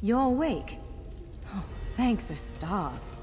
You're awake. Oh, thank the stars.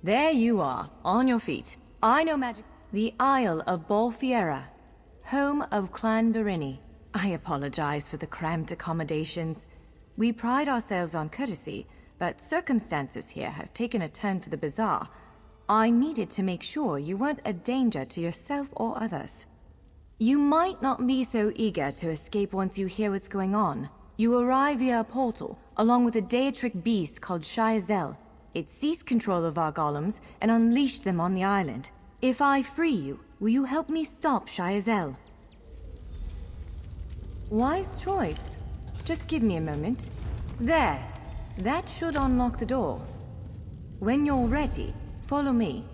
There you are, on your feet. I know magic. The Isle of Bolfiera, home of Clan Berini. I apologize for the cramped accommodations. We pride ourselves on courtesy, but circumstances here have taken a turn for the bizarre. I needed to make sure you weren't a danger to yourself or others. You might not be so eager to escape once you hear what's going on. You arrive via a portal, along with a Daetric beast called Shayazel. It seized control of our golems and unleashed them on the island. If I free you, will you help me stop Shayazel? Wise choice. Just give me a moment. There. That should unlock the door. When you're ready, follow me.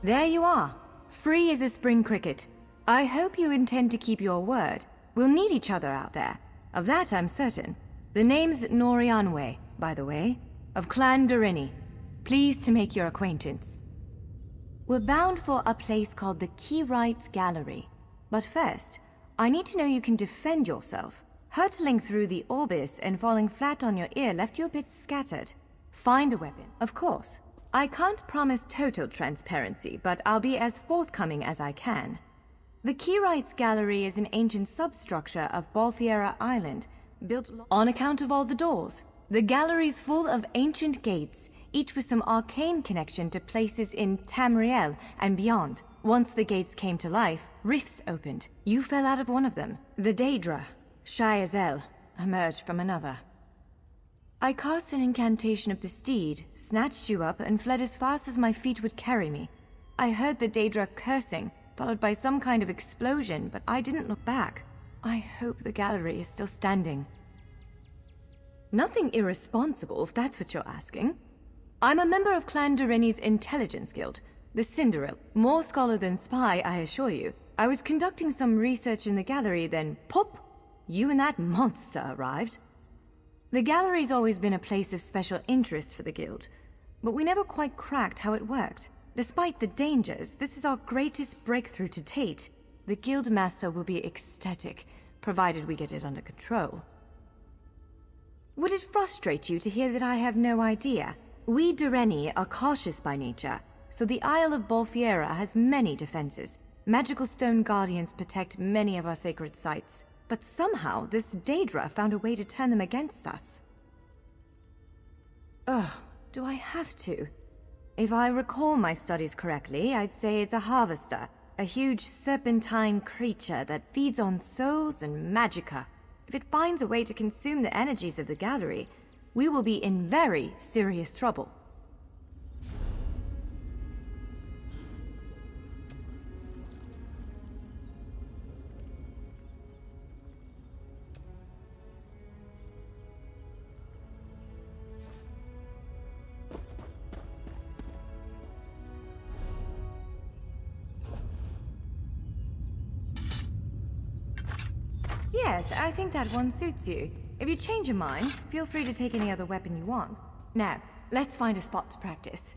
There you are, free as a spring cricket. I hope you intend to keep your word. We'll need each other out there. Of that I'm certain. The name's Norianwe, by the way, of Clan Durini. Pleased to make your acquaintance. We're bound for a place called the Keyrights Gallery. But first, I need to know you can defend yourself. Hurtling through the Orbis and falling flat on your ear left you a bit scattered. Find a weapon, of course. I can't promise total transparency, but I'll be as forthcoming as I can. The Keyrights Gallery is an ancient substructure of Balfiera Island, built on account of all the doors. The gallery's full of ancient gates, each with some arcane connection to places in Tamriel and beyond. Once the gates came to life, rifts opened. You fell out of one of them. The Daedra, shy as hell, emerged from another. I cast an incantation of the steed, snatched you up, and fled as fast as my feet would carry me. I heard the Daedra cursing, followed by some kind of explosion, but I didn't look back. I hope the gallery is still standing. Nothing irresponsible, if that's what you're asking. I'm a member of Clan Durini's intelligence guild, the Cinderell. More scholar than spy, I assure you. I was conducting some research in the gallery, then pop! You and that monster arrived. The gallery's always been a place of special interest for the guild, but we never quite cracked how it worked. Despite the dangers, this is our greatest breakthrough to date. The guild master will be ecstatic, provided we get it under control. Would it frustrate you to hear that I have no idea? We Durini are cautious by nature, so the Isle of Balfiera has many defenses. Magical stone guardians protect many of our sacred sites. But somehow, this Daedra found a way to turn them against us. Ugh, do I have to? If I recall my studies correctly, I'd say it's a harvester. A huge serpentine creature that feeds on souls and magicka. If it finds a way to consume the energies of the gallery, we will be in very serious trouble. Yes, I think that one suits you. If you change your mind, feel free to take any other weapon you want. Now, let's find a spot to practice.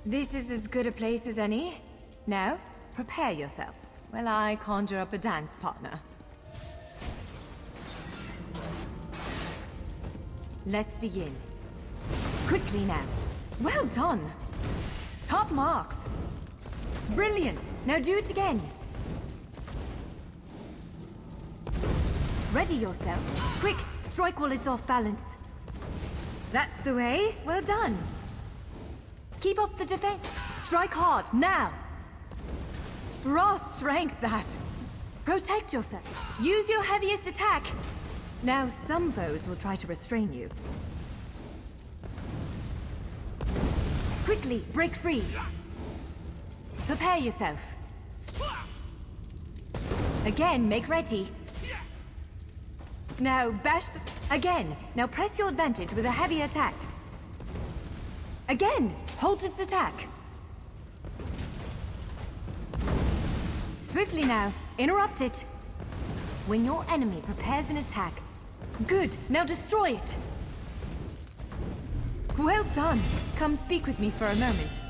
This is as good a place as any. Now, prepare yourself while I conjure up a dance partner. Let's begin. Quickly now. Well done! Top marks! Brilliant! Now do it again! Ready yourself. Quick! Strike while it's off balance. That's the way. Well done. Keep up the defense. Strike hard, now! Raw strength, that! Protect yourself. Use your heaviest attack. Now some foes will try to restrain you. Quickly, break free. Prepare yourself. Again, make ready. Now bash the... Again, now press your advantage with a heavy attack. Again, hold its attack. Swiftly now, interrupt it. When your enemy prepares an attack. Good, now destroy it. Well done. Come speak with me for a moment.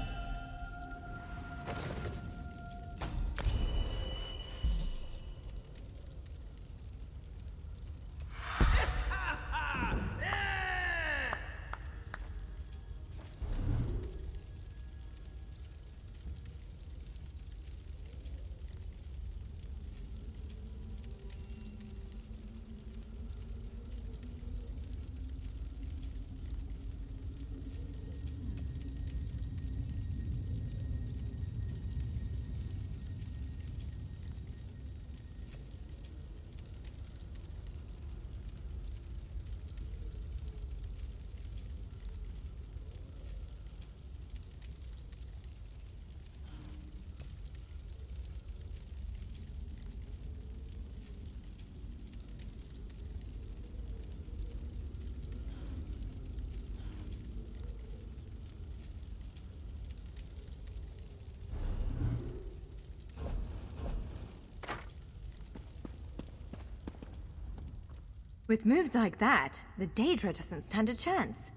With moves like that, the Daedra doesn't stand a chance.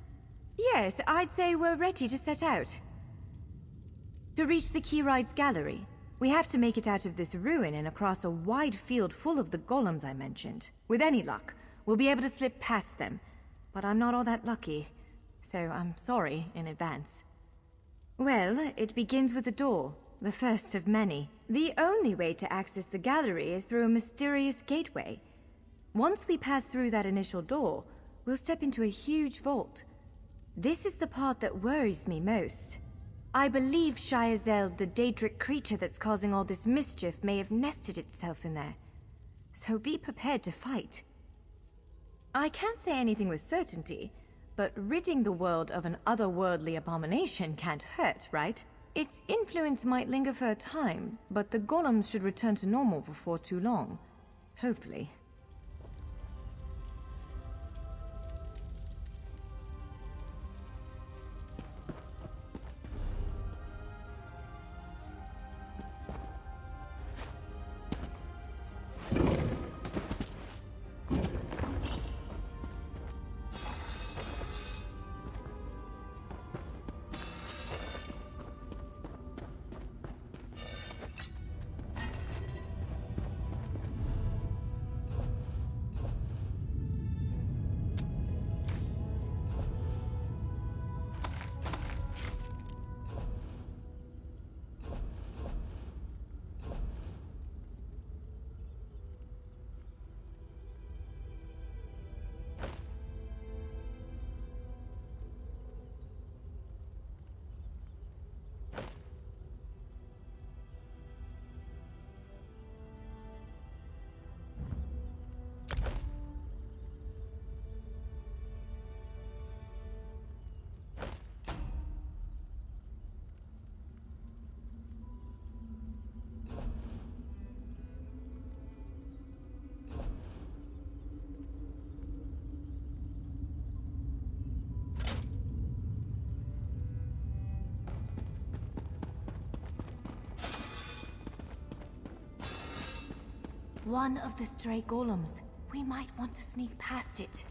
Yes, I'd say we're ready to set out. To reach the Keyride's gallery, we have to make it out of this ruin and across a wide field full of the golems I mentioned. With any luck, we'll be able to slip past them. But I'm not all that lucky, so I'm sorry in advance. Well, it begins with a door, the first of many. The only way to access the gallery is through a mysterious gateway. Once we pass through that initial door, we'll step into a huge vault. This is the part that worries me most. I believe Shiazel, the Daedric creature that's causing all this mischief, may have nested itself in there. So be prepared to fight. I can't say anything with certainty, but ridding the world of an otherworldly abomination can't hurt, right? Its influence might linger for a time, but the golems should return to normal before too long. Hopefully. One of the stray golems. We might want to sneak past it.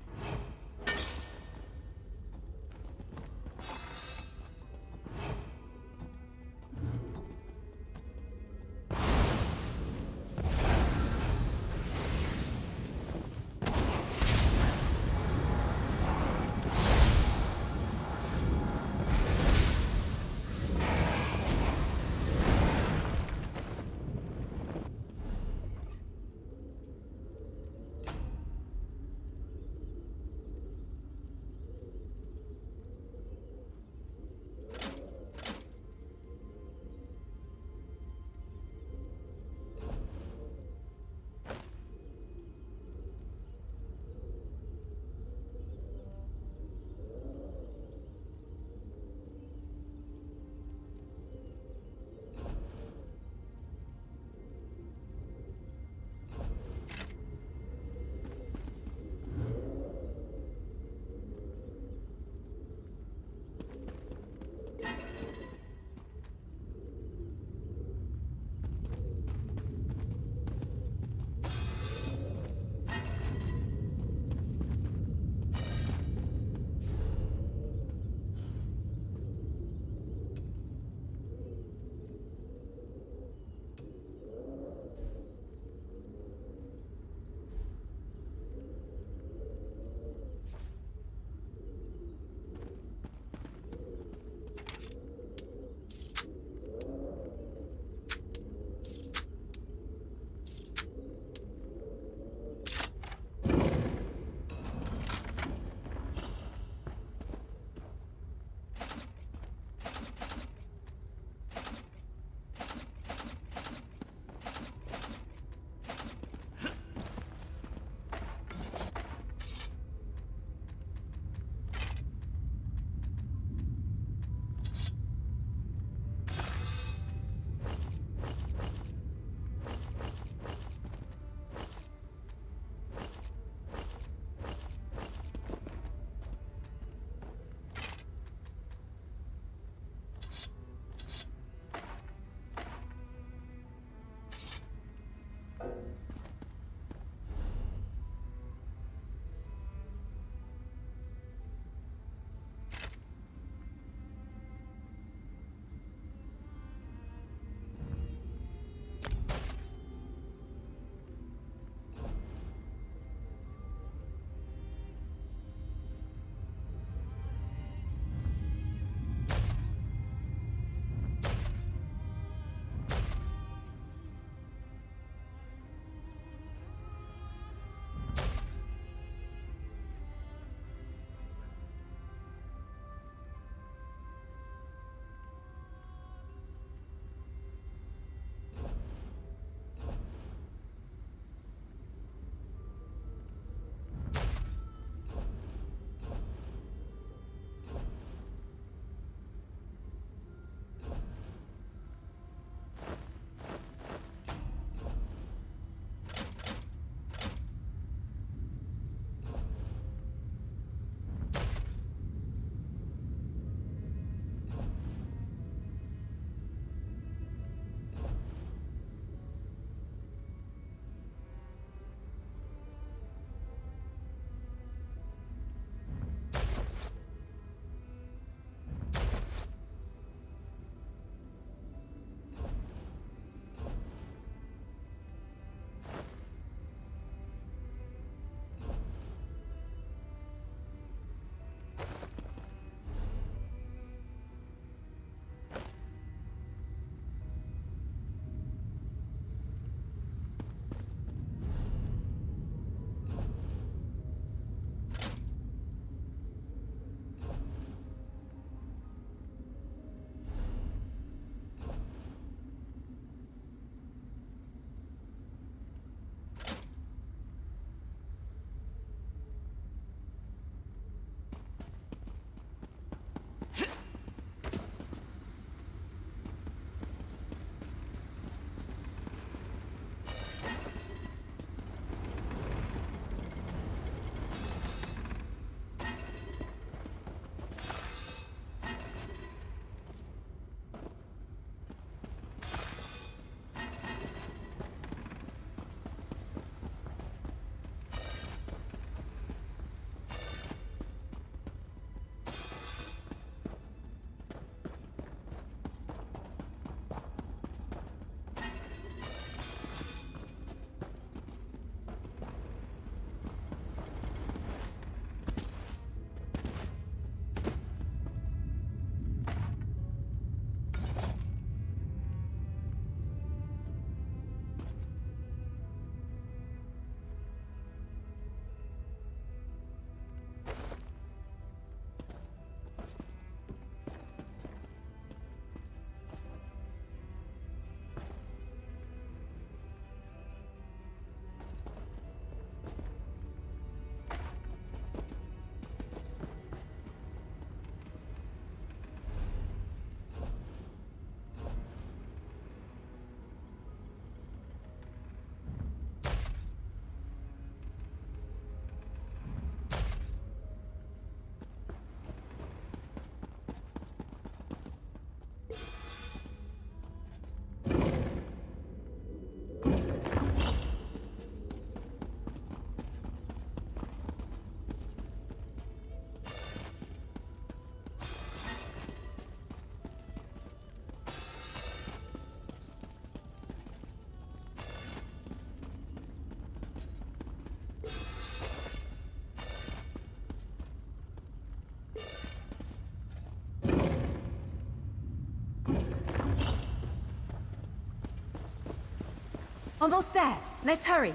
Almost there. Let's hurry.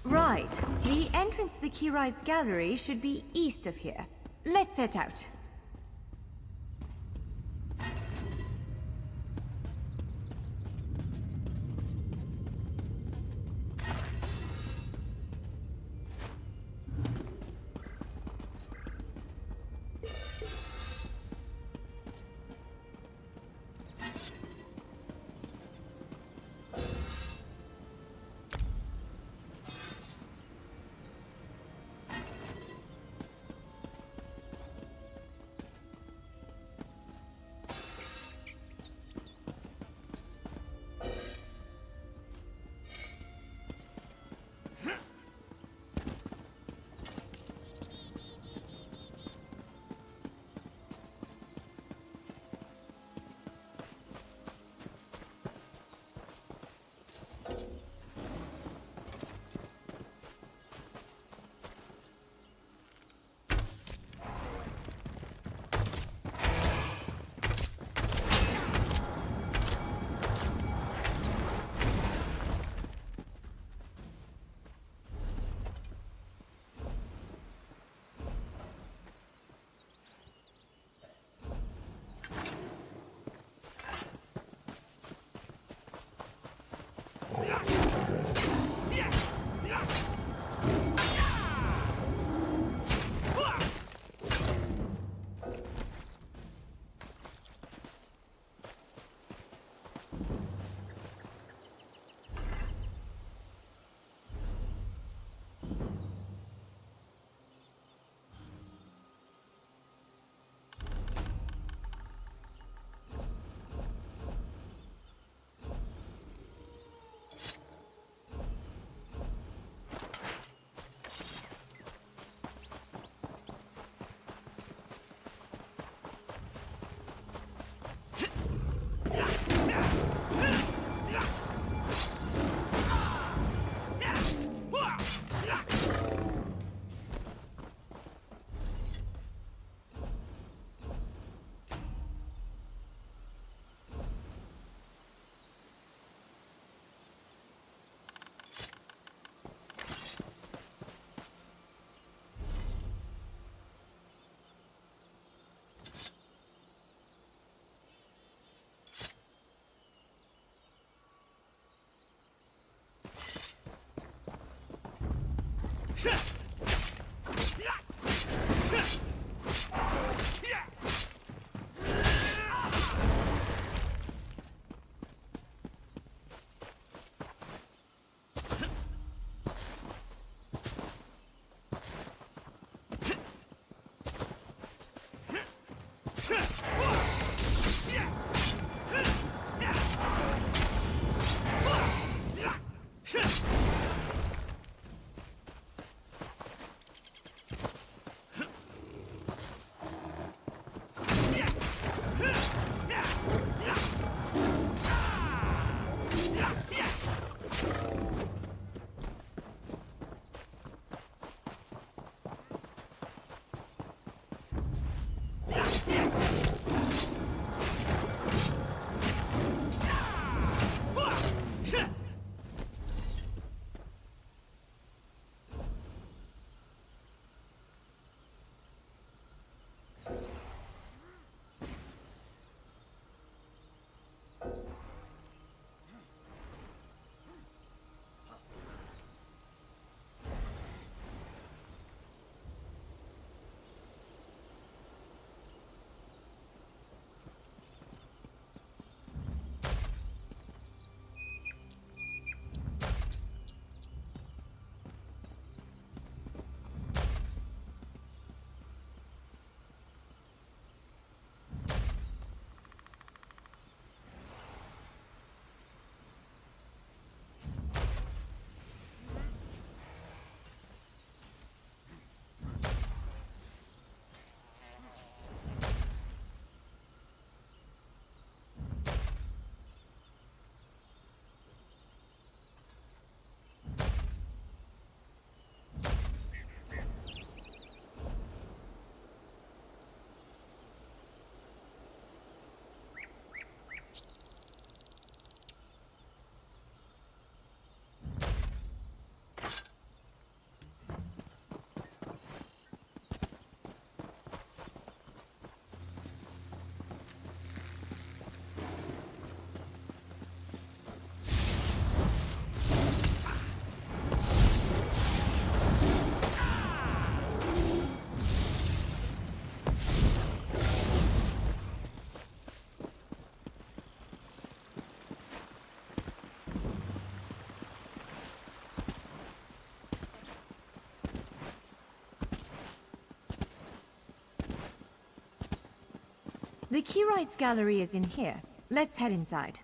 Right. The entrance to the Keyride's gallery should be east of here. Let's set out. The Keyrites Gallery is in here. Let's head inside.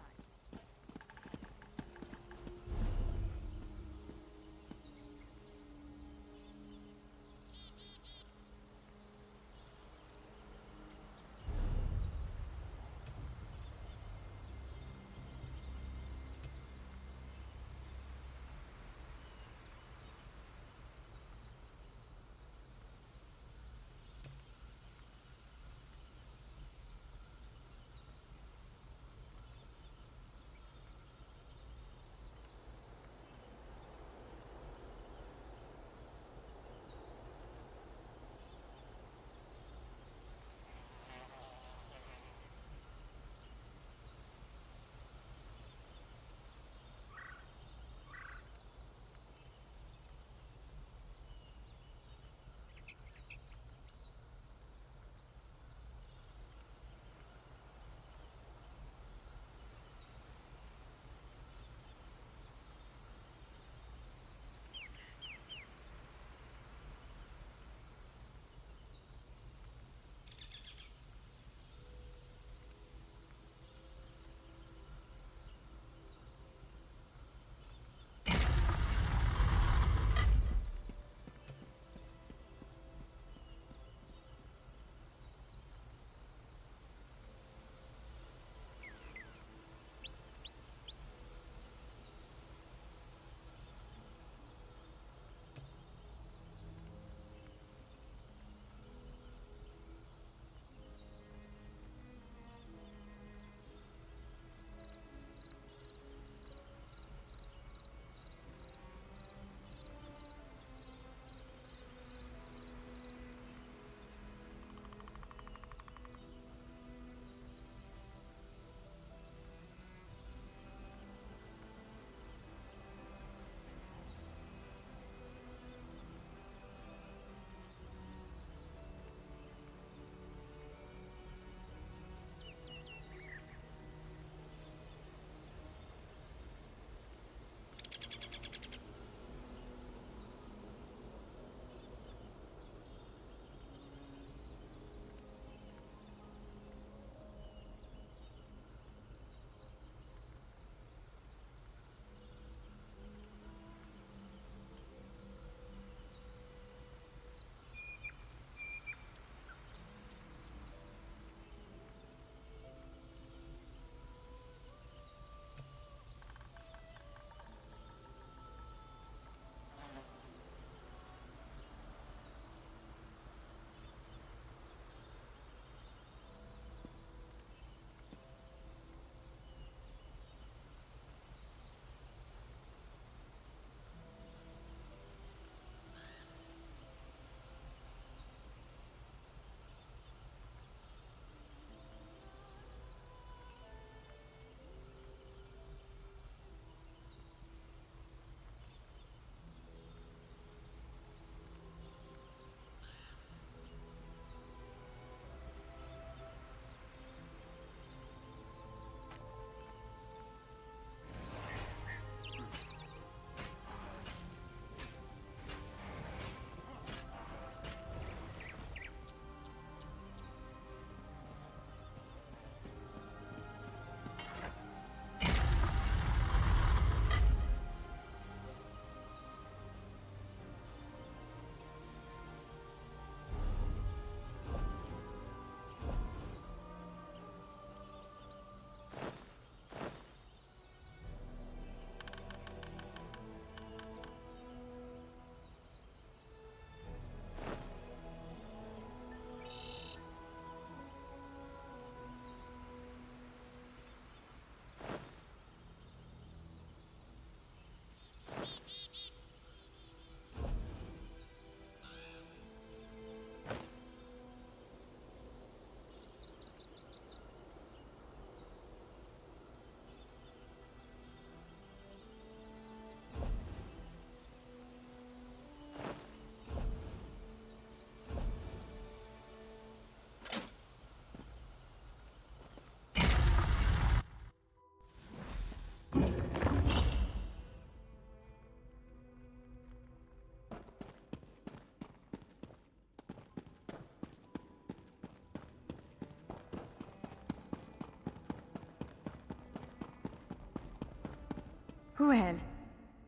Well,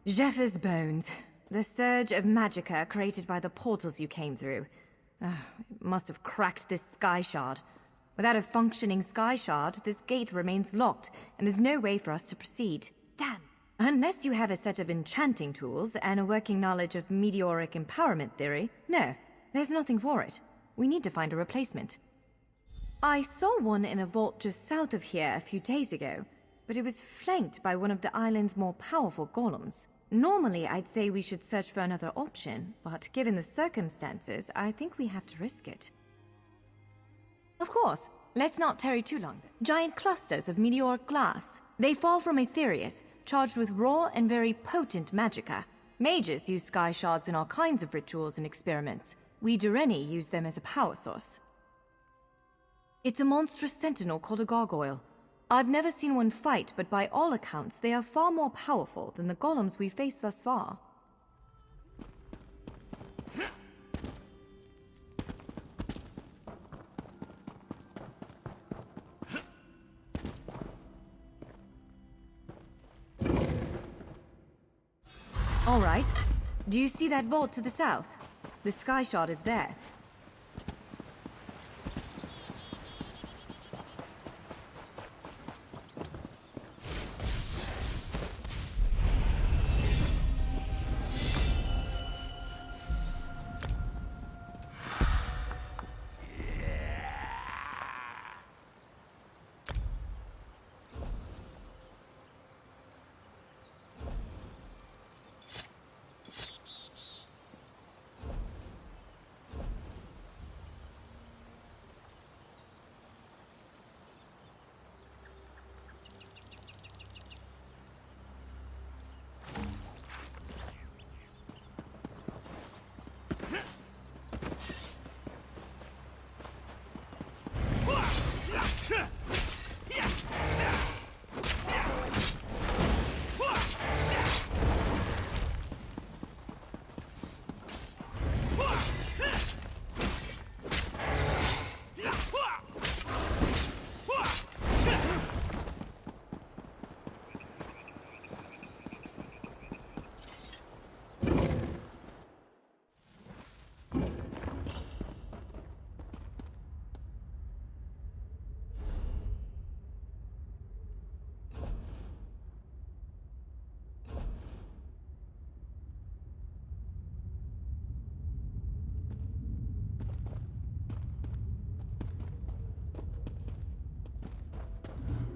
Jeffers' bones. The surge of magicka created by the portals you came through. It must have cracked this sky shard. Without a functioning sky shard, this gate remains locked, and there's no way for us to proceed. Damn. Unless you have a set of enchanting tools and a working knowledge of meteoric empowerment theory, no, there's nothing for it. We need to find a replacement. I saw one in a vault just south of here a few days ago, but it was flanked by one of the island's more powerful golems. Normally, I'd say we should search for another option, but given the circumstances, I think we have to risk it. Of course. Let's not tarry too long. Giant clusters of meteoric glass. They fall from Aetherius, charged with raw and very potent magicka. Mages use sky shards in all kinds of rituals and experiments. We Dureni use them as a power source. It's a monstrous sentinel called a gargoyle. I've never seen one fight, but by all accounts, they are far more powerful than the golems we've faced thus far. All right. Do you see that vault to the south? The sky shard is there.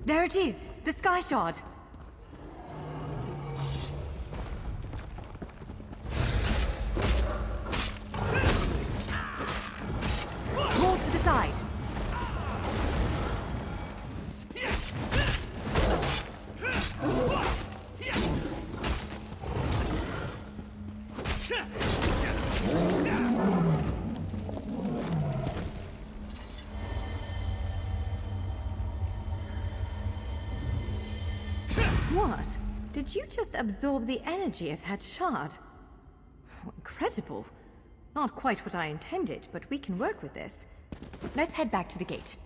There it is! The sky shard! Roll to the side! What? Did you just absorb the energy of that shard? Oh, incredible. Not quite what I intended, but we can work with this. Let's head back to the gate.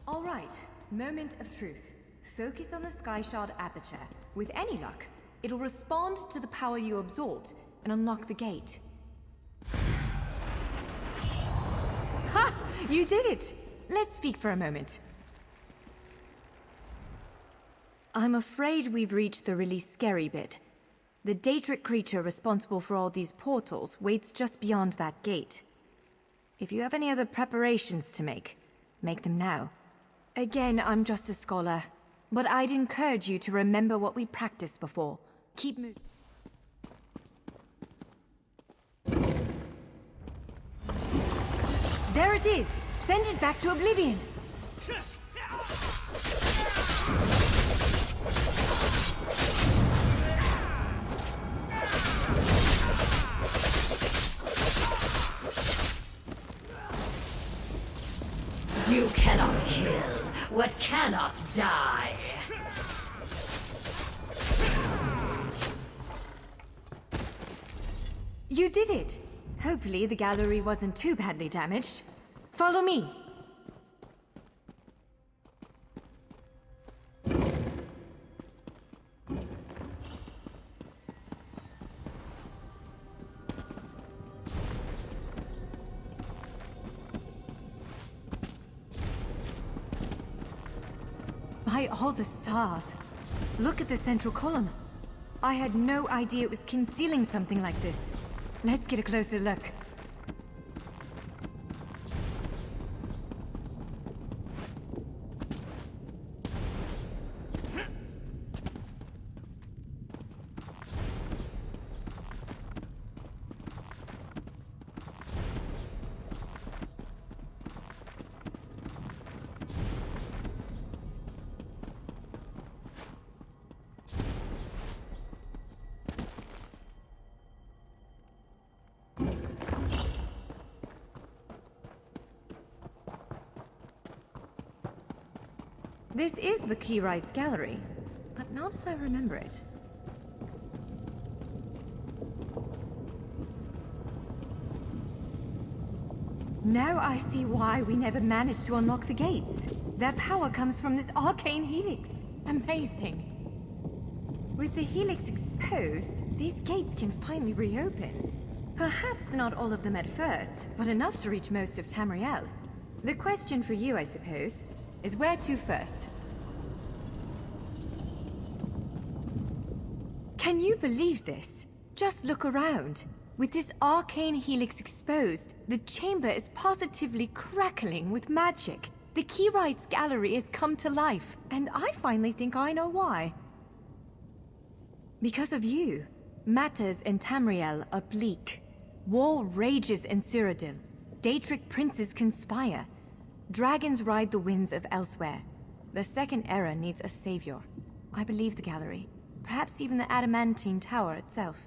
All right, moment of truth. Focus on the sky shard aperture. With any luck, it'll respond to the power you absorbed and unlock the gate. Ha! You did it! Let's speak for a moment. I'm afraid we've reached the really scary bit. The Daedric creature responsible for all these portals waits just beyond that gate. If you have any other preparations to make them now. Again, I'm just a scholar, but I'd encourage you to remember what we practiced before. Keep moving. There it is! Send it back to oblivion! You cannot kill what cannot die. You did it! Hopefully the gallery wasn't too badly damaged. Follow me! By all the stars. Look at the central column. I had no idea it was concealing something like this. Let's get a closer look. This is the Keyrights Gallery, but not as I remember it. Now I see why we never managed to unlock the gates. Their power comes from this arcane helix. Amazing. With the helix exposed, these gates can finally reopen. Perhaps not all of them at first, but enough to reach most of Tamriel. The question for you, I suppose, is where to first? Can you believe this? Just look around. With this arcane helix exposed, the chamber is positively crackling with magic. The Keyrights Gallery has come to life, and I finally think I know why. Because of you. Matters in Tamriel are bleak. War rages in Cyrodiil. Daedric princes conspire. Dragons ride the winds of elsewhere. The Second Era needs a savior. I believe the gallery, perhaps even the Adamantine Tower itself,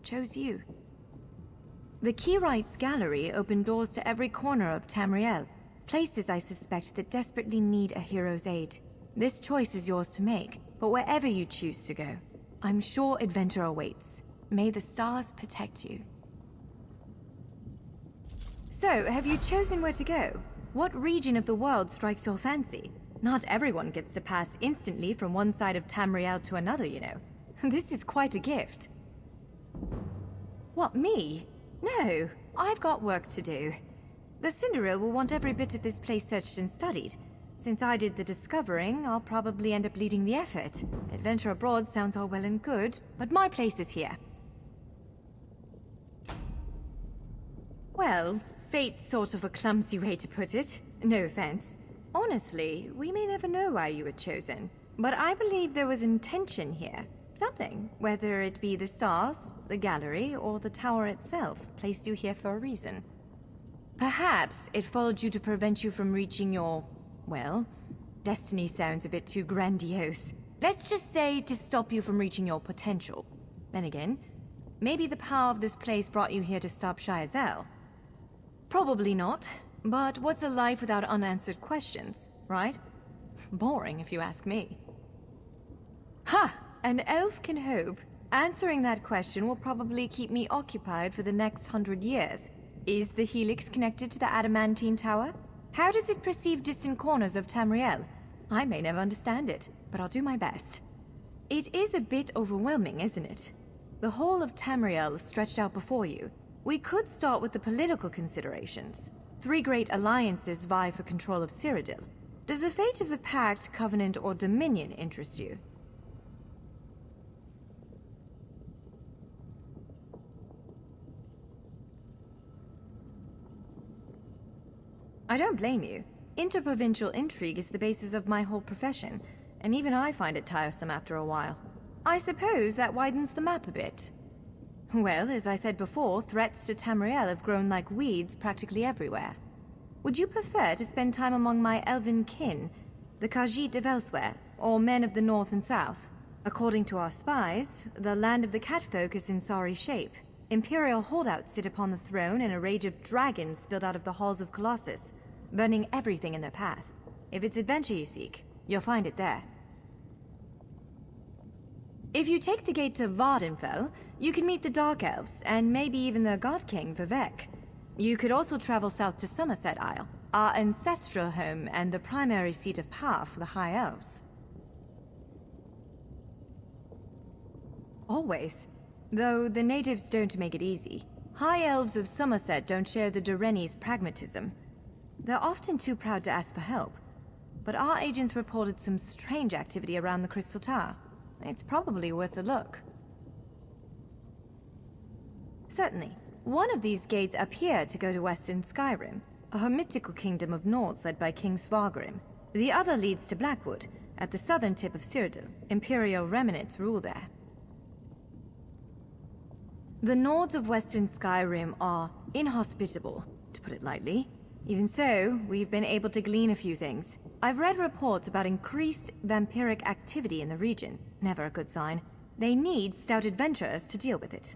chose you. The Keyrights Gallery opened doors to every corner of Tamriel, places I suspect that desperately need a hero's aid. This choice is yours to make, but wherever you choose to go, I'm sure adventure awaits. May the stars protect you. So, have you chosen where to go? What region of the world strikes your fancy? Not everyone gets to pass instantly from one side of Tamriel to another, you know. This is quite a gift. What, me? No, I've got work to do. The Cinderil will want every bit of this place searched and studied. Since I did the discovering, I'll probably end up leading the effort. Adventure abroad sounds all well and good, but my place is here. Well, fate's sort of a clumsy way to put it. No offense. Honestly, we may never know why you were chosen. But I believe there was intention here. Something, whether it be the stars, the gallery, or the tower itself, placed you here for a reason. Perhaps it followed you to prevent you from reaching your, well, destiny sounds a bit too grandiose. Let's just say to stop you from reaching your potential. Then again, maybe the power of this place brought you here to stop Shayazel. Probably not, but what's a life without unanswered questions, right? Boring, if you ask me. Ha! An elf can hope. Answering that question will probably keep me occupied for the next 100 years. Is the helix connected to the Adamantine Tower? How does it perceive distant corners of Tamriel? I may never understand it, but I'll do my best. It is a bit overwhelming, isn't it? The whole of Tamriel stretched out before you. We could start with the political considerations. 3 great alliances vie for control of Cyrodiil. Does the fate of the Pact, Covenant, or Dominion interest you? I don't blame you. Interprovincial intrigue is the basis of my whole profession, and even I find it tiresome after a while. I suppose that widens the map a bit. Well, as I said before, threats to Tamriel have grown like weeds practically everywhere. Would you prefer to spend time among my elven kin, the Khajiit of elsewhere, or men of the north and south? According to our spies, the land of the catfolk is in sorry shape. Imperial holdouts sit upon the throne, and a rage of dragons spilled out of the halls of Colossus, burning everything in their path. If it's adventure you seek, you'll find it there. If you take the gate to Vardenfell, you can meet the Dark Elves, and maybe even the God King, Vivek. You could also travel south to Somerset Isle, our ancestral home and the primary seat of power for the High Elves. Always. Though the natives don't make it easy. High Elves of Somerset don't share the Durrani's pragmatism. They're often too proud to ask for help. But our agents reported some strange activity around the Crystal Tower. It's probably worth a look. Certainly. One of these gates appear to go to Western Skyrim, a hermitical kingdom of Nords led by King Svargrim. The other leads to Blackwood, at the southern tip of Cyrodiil. Imperial remnants rule there. The Nords of Western Skyrim are inhospitable, to put it lightly. Even so, we've been able to glean a few things. I've read reports about increased vampiric activity in the region. Never a good sign. They need stout adventurers to deal with it.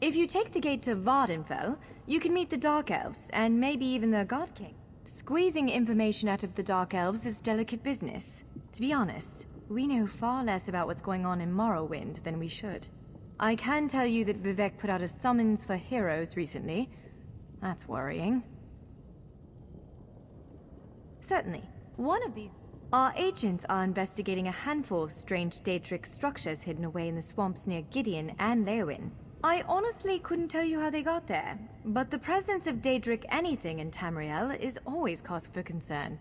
If you take the gate to Vardenfell, you can meet the Dark Elves, and maybe even the God King. Squeezing information out of the Dark Elves is delicate business. To be honest, we know far less about what's going on in Morrowind than we should. I can tell you that Vivek put out a summons for heroes recently. That's worrying. Certainly. One of these... Our agents are investigating a handful of strange Daedric structures hidden away in the swamps near Gideon and Leowyn. I honestly couldn't tell you how they got there, but the presence of Daedric anything in Tamriel is always cause for concern.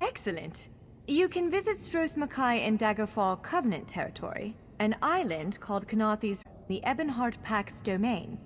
Excellent. You can visit Stros Mackay in Daggerfall Covenant territory, an island called Kanathis, the Ebonheart Pact's domain.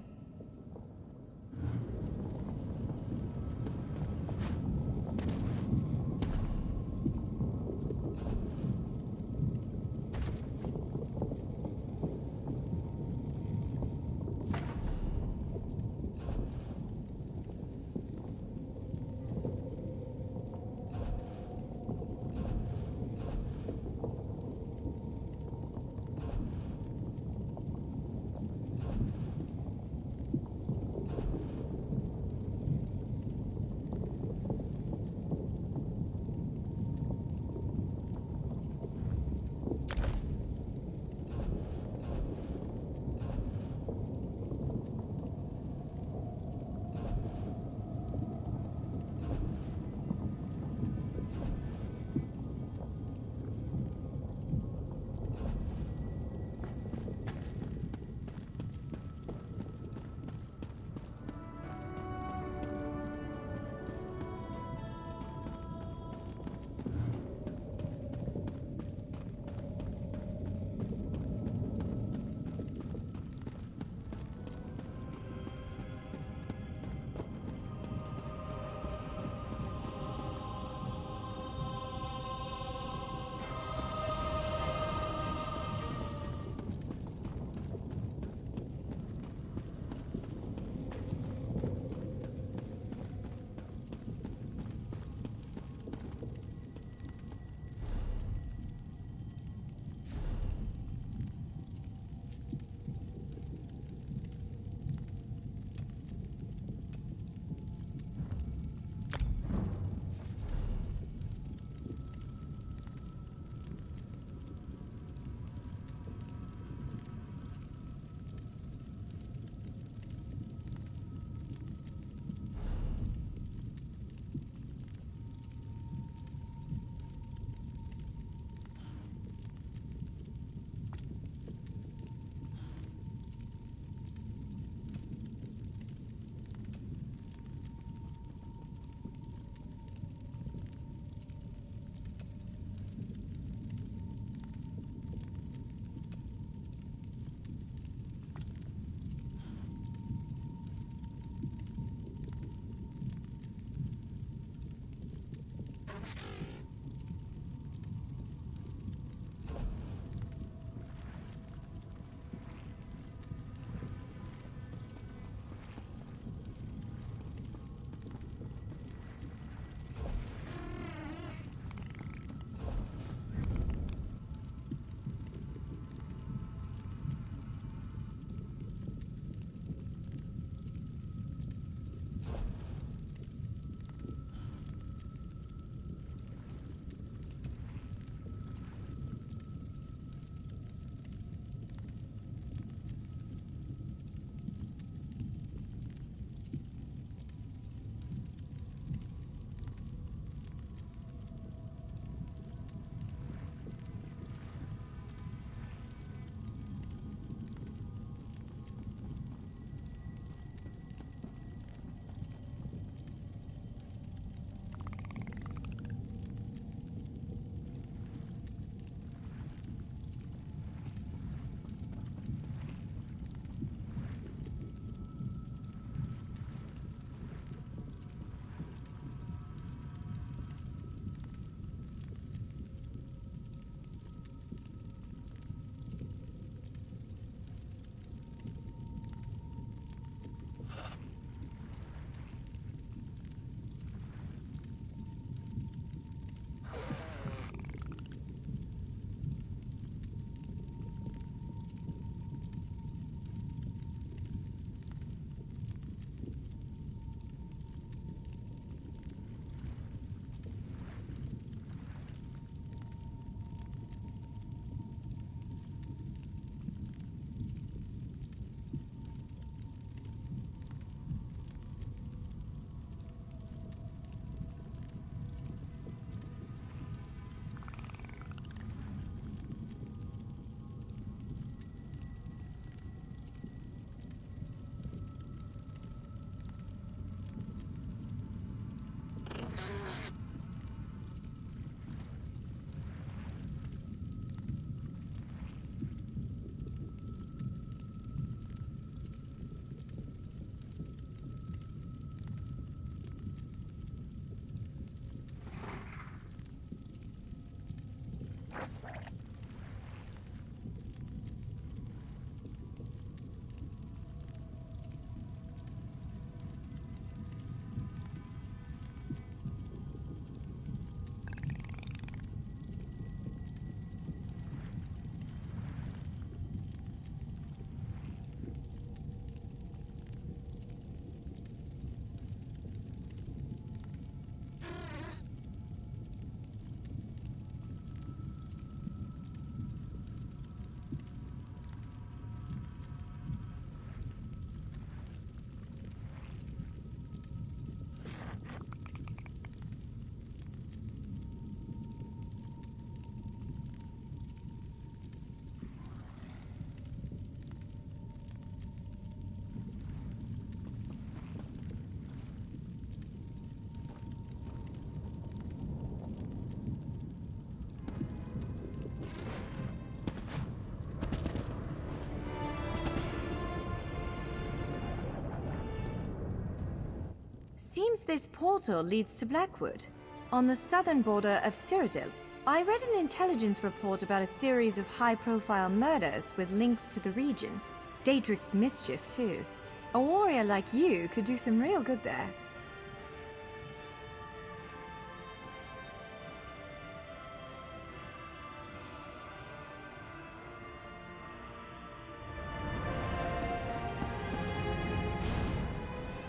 seems this portal leads to Blackwood, on the southern border of Cyrodiil. I read an intelligence report about a series of high-profile murders with links to the region. Daedric mischief, too. A warrior like you could do some real good there.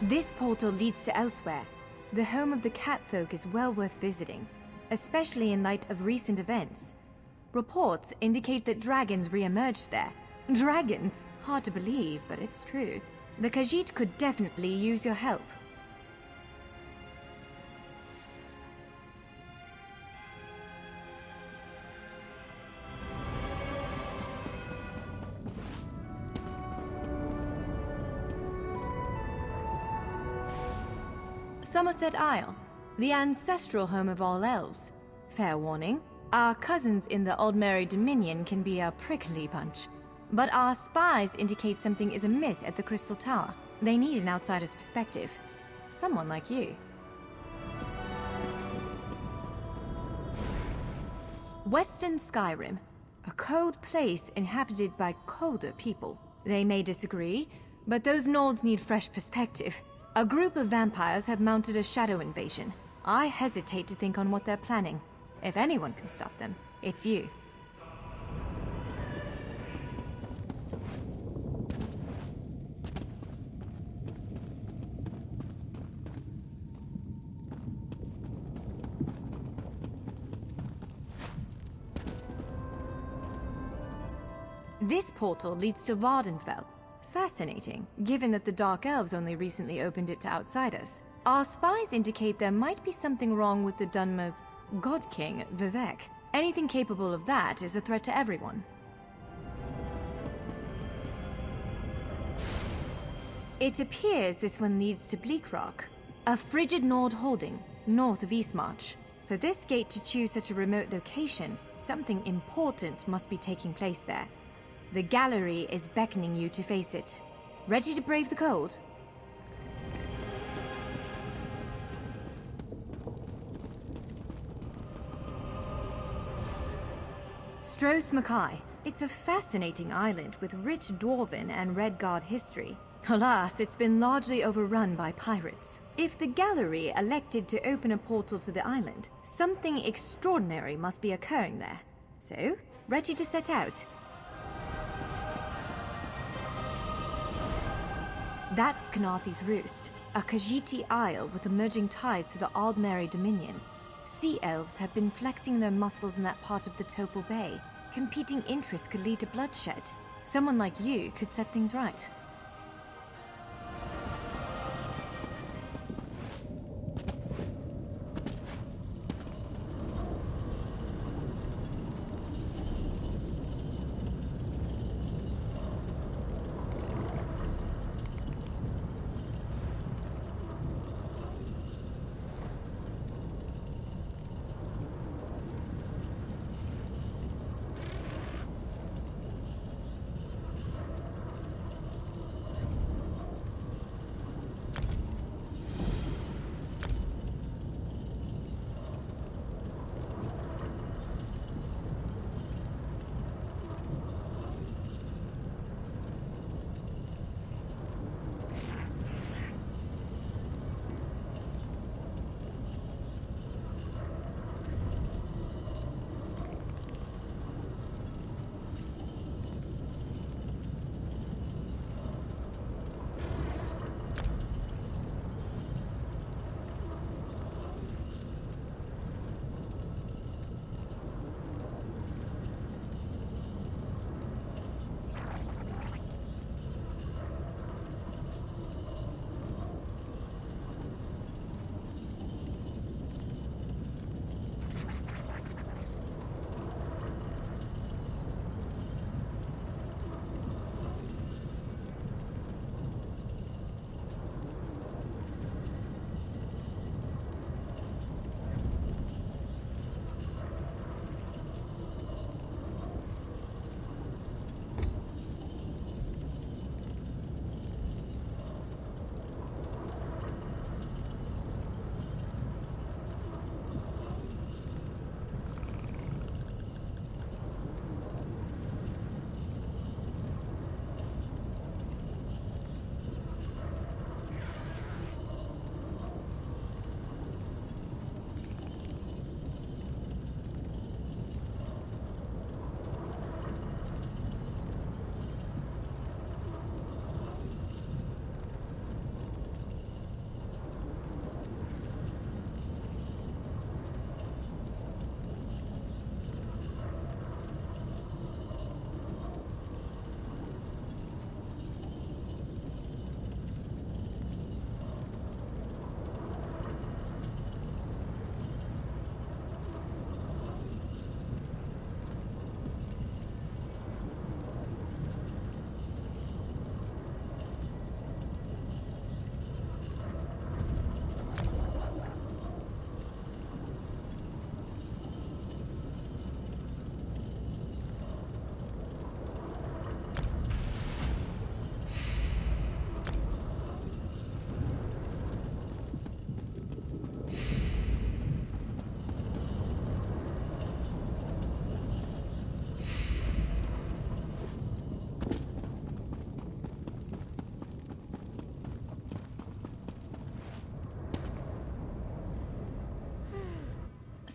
This portal leads to elsewhere. The home of the catfolk is well worth visiting, especially in light of recent events. Reports indicate that dragons re-emerged there. Dragons? Hard to believe, but it's true. The Khajiit could definitely use your help. Somerset Isle, the ancestral home of all elves. Fair warning, our cousins in the Aldmeri Dominion can be a prickly bunch. But our spies indicate something is amiss at the Crystal Tower. They need an outsider's perspective. Someone like you. Western Skyrim, a cold place inhabited by colder people. They may disagree, but those Nords need fresh perspective. A group of vampires have mounted a shadow invasion. I hesitate to think on what they're planning. If anyone can stop them, it's you. This portal leads to Vardenfell. Fascinating, given that the Dark Elves only recently opened it to outsiders. Our spies indicate there might be something wrong with the Dunmer's God King, Vivek. Anything capable of that is a threat to everyone. It appears this one leads to Bleakrock, a frigid Nord holding, north of Eastmarch. For this gate to choose such a remote location, something important must be taking place there. The gallery is beckoning you to face it. Ready to brave the cold? Stros Mackay. It's a fascinating island with rich Dwarven and Redguard history. Alas, it's been largely overrun by pirates. If the gallery elected to open a portal to the island, something extraordinary must be occurring there. So, ready to set out? That's Knarthi's Roost, a Khajiiti isle with emerging ties to the Aldmeri Dominion. Sea elves have been flexing their muscles in that part of the Topal Bay. Competing interests could lead to bloodshed. Someone like you could set things right.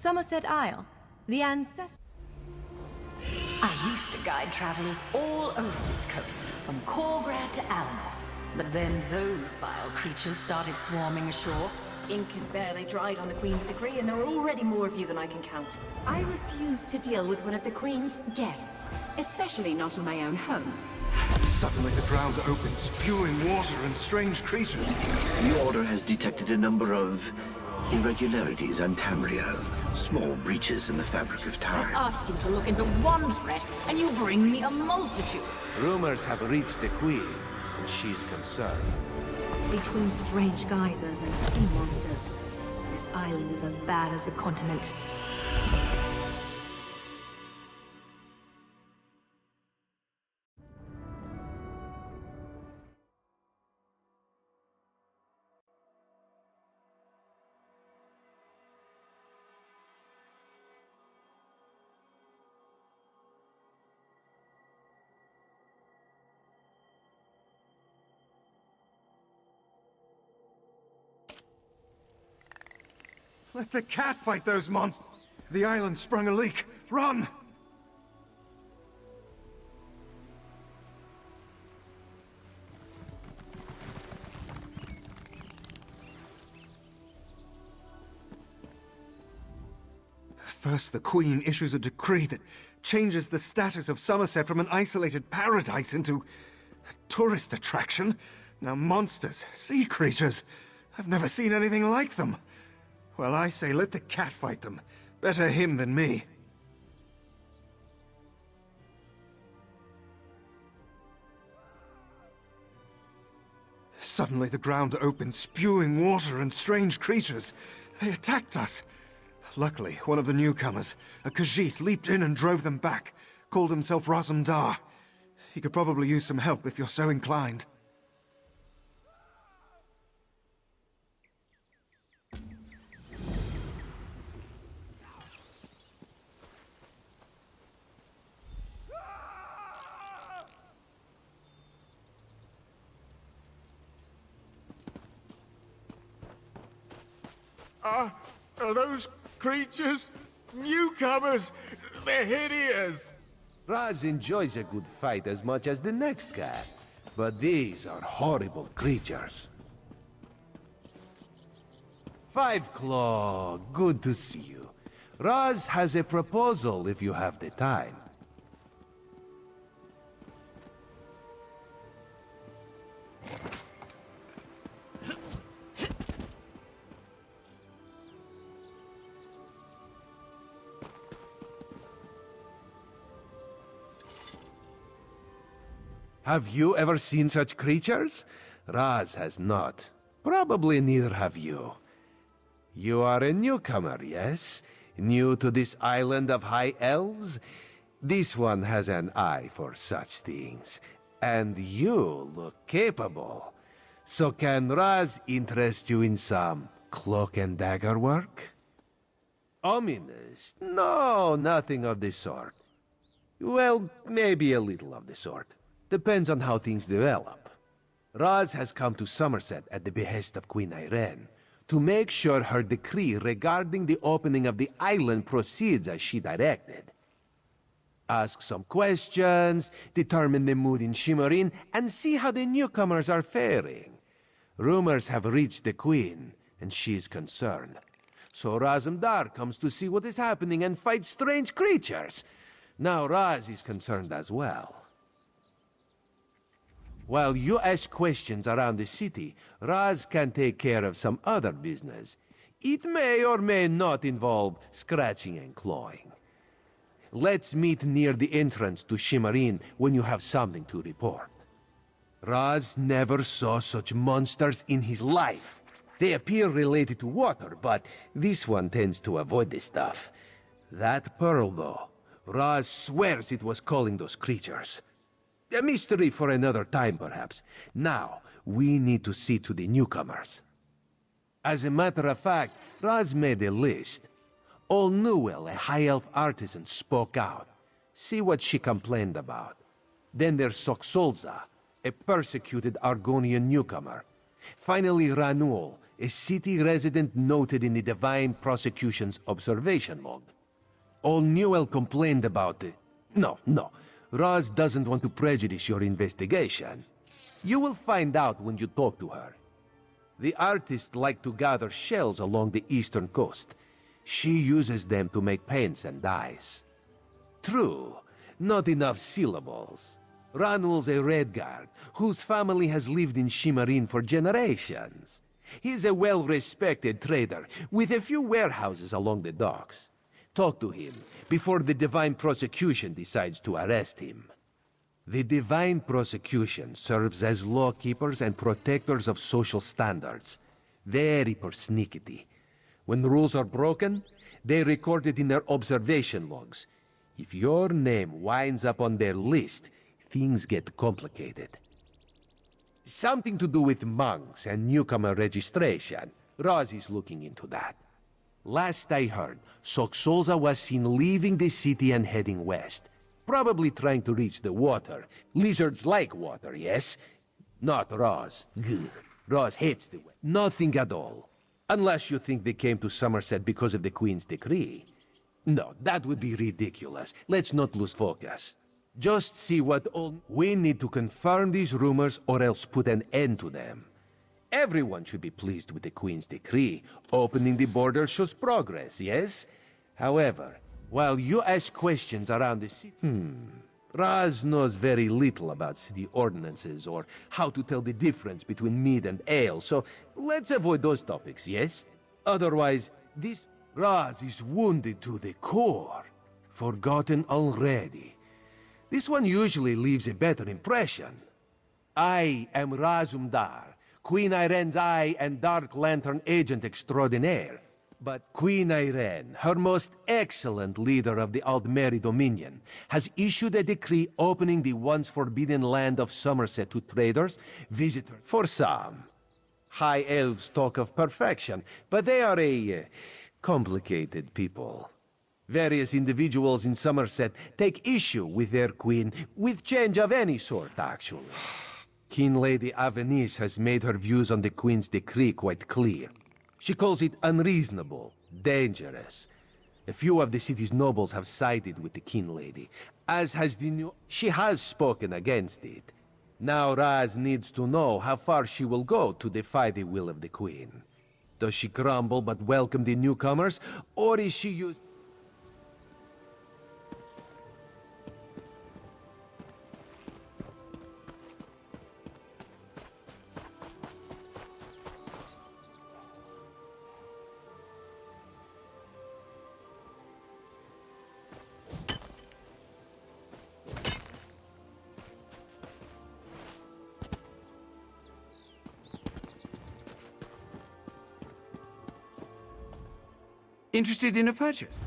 Somerset Isle, the ancestral... I used to guide travelers all over this coast, from Korgrad to Alamar. But then those vile creatures started swarming ashore. Ink is barely dried on the Queen's decree, and there are already more of you than I can count. I refuse to deal with one of the Queen's guests, especially not in my own home. Suddenly the ground opens, spewing water and strange creatures. The Order has detected a number of irregularities on Tamriel. Small breaches in the fabric of time. I ask you to look into one threat, and you bring me a multitude. Rumors have reached the Queen, and she's concerned. Between strange geysers and sea monsters, this island is as bad as the continent. Let the cat fight those monsters. The island sprung a leak. Run! First, the Queen issues a decree that changes the status of Somerset from an isolated paradise into a tourist attraction. Now monsters, sea creatures, I've never seen anything like them. Well, I say let the cat fight them. Better him than me. Suddenly the ground opened, spewing water and strange creatures. They attacked us. Luckily, one of the newcomers, a Khajiit, leaped in and drove them back. Called himself Razumdar. He could probably use some help if you're so inclined. Are those creatures newcomers? They're hideous! Raz enjoys a good fight as much as the next guy, but these are horrible creatures. Five Claw, good to see you. Raz has a proposal if you have the time. Have you ever seen such creatures? Raz has not. Probably neither have you. You are a newcomer, yes? New to this island of high elves? This one has an eye for such things. And you look capable. So can Raz interest you in some cloak and dagger work? Ominous? No, nothing of the sort. Well, maybe a little of the sort. Depends on how things develop. Raz has come to Somerset at the behest of Queen Irene to make sure her decree regarding the opening of the island proceeds as she directed. Ask some questions, determine the mood in Shimmerin, and see how the newcomers are faring. Rumors have reached the Queen, and she is concerned. So Razumdar comes to see what is happening and fight strange creatures. Now Raz is concerned as well. While you ask questions around the city, Raz can take care of some other business. It may or may not involve scratching and clawing. Let's meet near the entrance to Shimmerin when you have something to report. Raz never saw such monsters in his life. They appear related to water, but this one tends to avoid this stuff. That pearl, though, Raz swears it was calling those creatures. A mystery for another time, perhaps. Now, we need to see to the newcomers. As a matter of fact, Raz made a list. Old Newell, a high elf artisan, spoke out. See what she complained about. Then there's Soxolza, a persecuted Argonian newcomer. Finally, Ranul, a city resident noted in the Divine Prosecution's observation log. Old Newell complained about it. No. Roz doesn't want to prejudice your investigation. You will find out when you talk to her. The artists like to gather shells along the eastern coast. She uses them to make paints and dyes. True, not enough syllables. Ranul's a Redguard, whose family has lived in Shimarine for generations. He's a well-respected trader, with a few warehouses along the docks. Talk to him before the Divine Prosecution decides to arrest him. The Divine Prosecution serves as lawkeepers and protectors of social standards. Very persnickety. When rules are broken, they record it in their observation logs. If your name winds up on their list, things get complicated. Something to do with monks and newcomer registration. Roz is looking into that. Last I heard, Soxolza was seen leaving the city and heading west. Probably trying to reach the water. Lizards like water, yes? Not Roz. Gugh. Roz hates the water. Nothing at all. Unless you think they came to Somerset because of the Queen's decree. No, that would be ridiculous. Let's not lose focus. Just see what all... We need to confirm these rumors or else put an end to them. Everyone should be pleased with the Queen's decree. Opening the border shows progress, yes? However, while you ask questions around the city... Raz knows very little about city ordinances or how to tell the difference between mead and ale, so let's avoid those topics, yes? Otherwise, this... Raz is wounded to the core. Forgotten already. This one usually leaves a better impression. I am Razumdar, Queen Irene's eye and Dark Lantern agent extraordinaire. But Queen Irene, her most excellent leader of the Aldmeri Dominion, has issued a decree opening the once forbidden land of Somerset to traders, visitors. For some, high elves talk of perfection, but they are a complicated people. Various individuals in Somerset take issue with their queen, with change of any sort, actually. Keen Lady Avenice has made her views on the Queen's decree quite clear. She calls it unreasonable, dangerous. A few of the city's nobles have sided with the Keen Lady, as has the new... She has spoken against it. Now Raz needs to know how far she will go to defy the will of the Queen. Does she grumble but welcome the newcomers, or is she used... Interested in a purchase?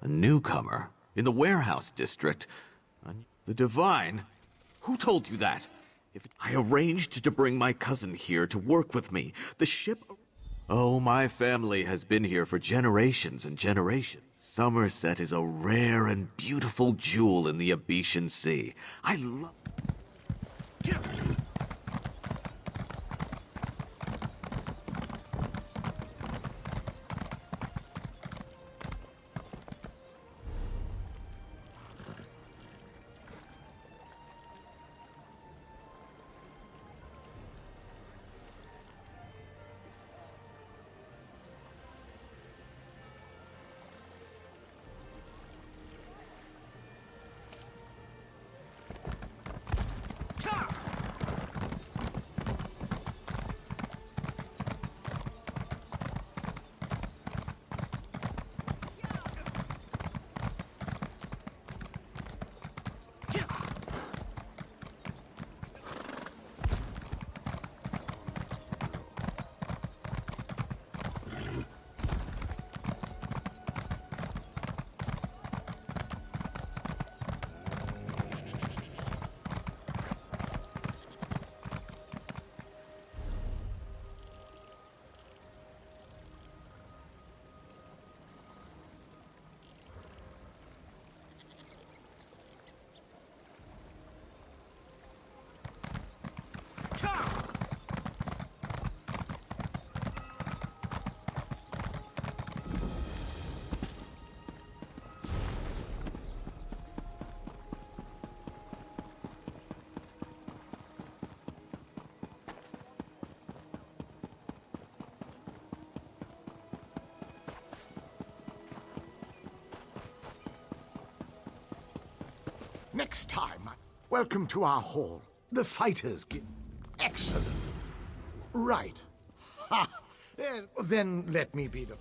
A newcomer? In the warehouse district? The Divine? Who told you that? If I arranged to bring my cousin here to work with me, the ship... Oh, my family has been here for generations and generations. Somerset is a rare and beautiful jewel in the Abetian Sea. I love... Next time, welcome to our hall. The fighters give... Excellent. Right. Ha! Then let me be the...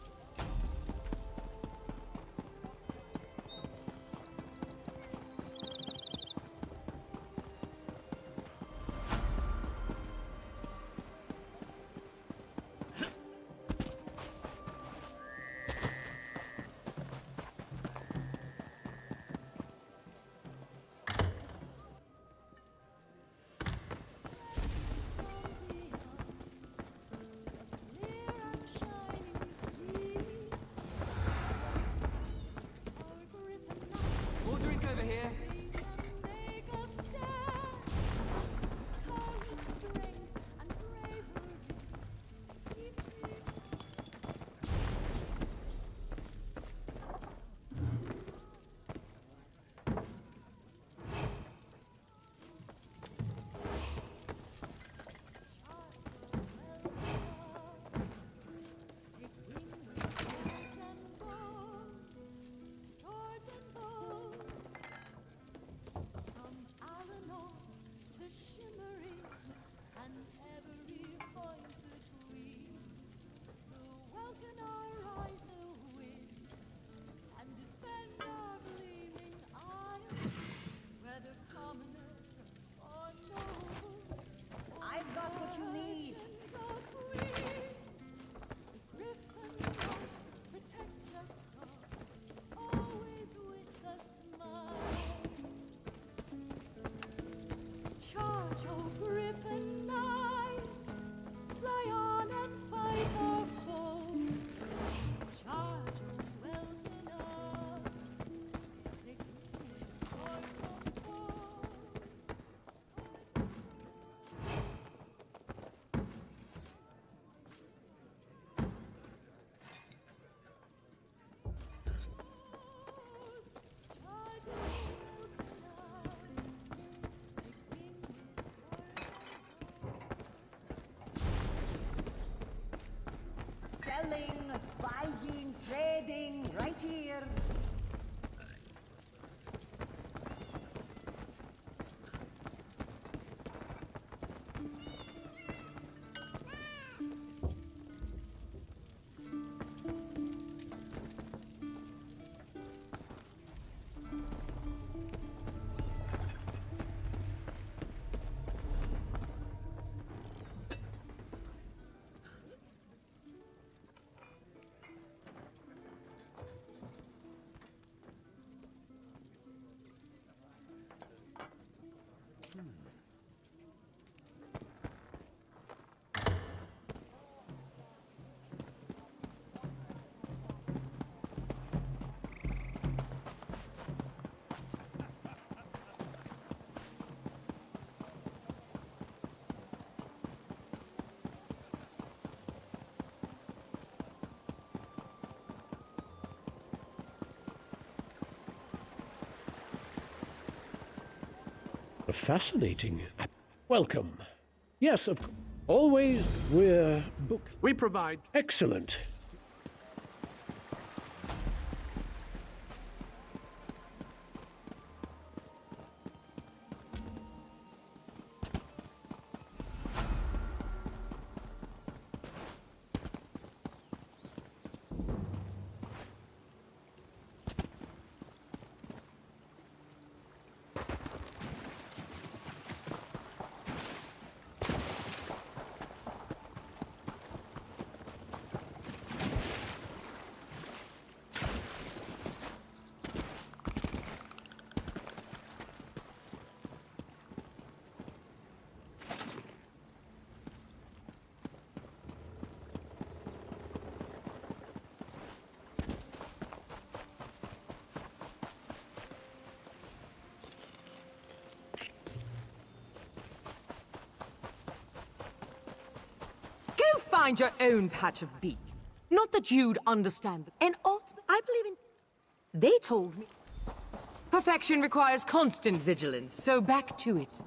Selling, buying, trading, right here. Fascinating. Welcome. Yes, of course. Always, we're book. We provide. Excellent. Find your own patch of beach. Not that you'd understand them. And ultimately, I believe in... They told me. Perfection requires constant vigilance, so back to it.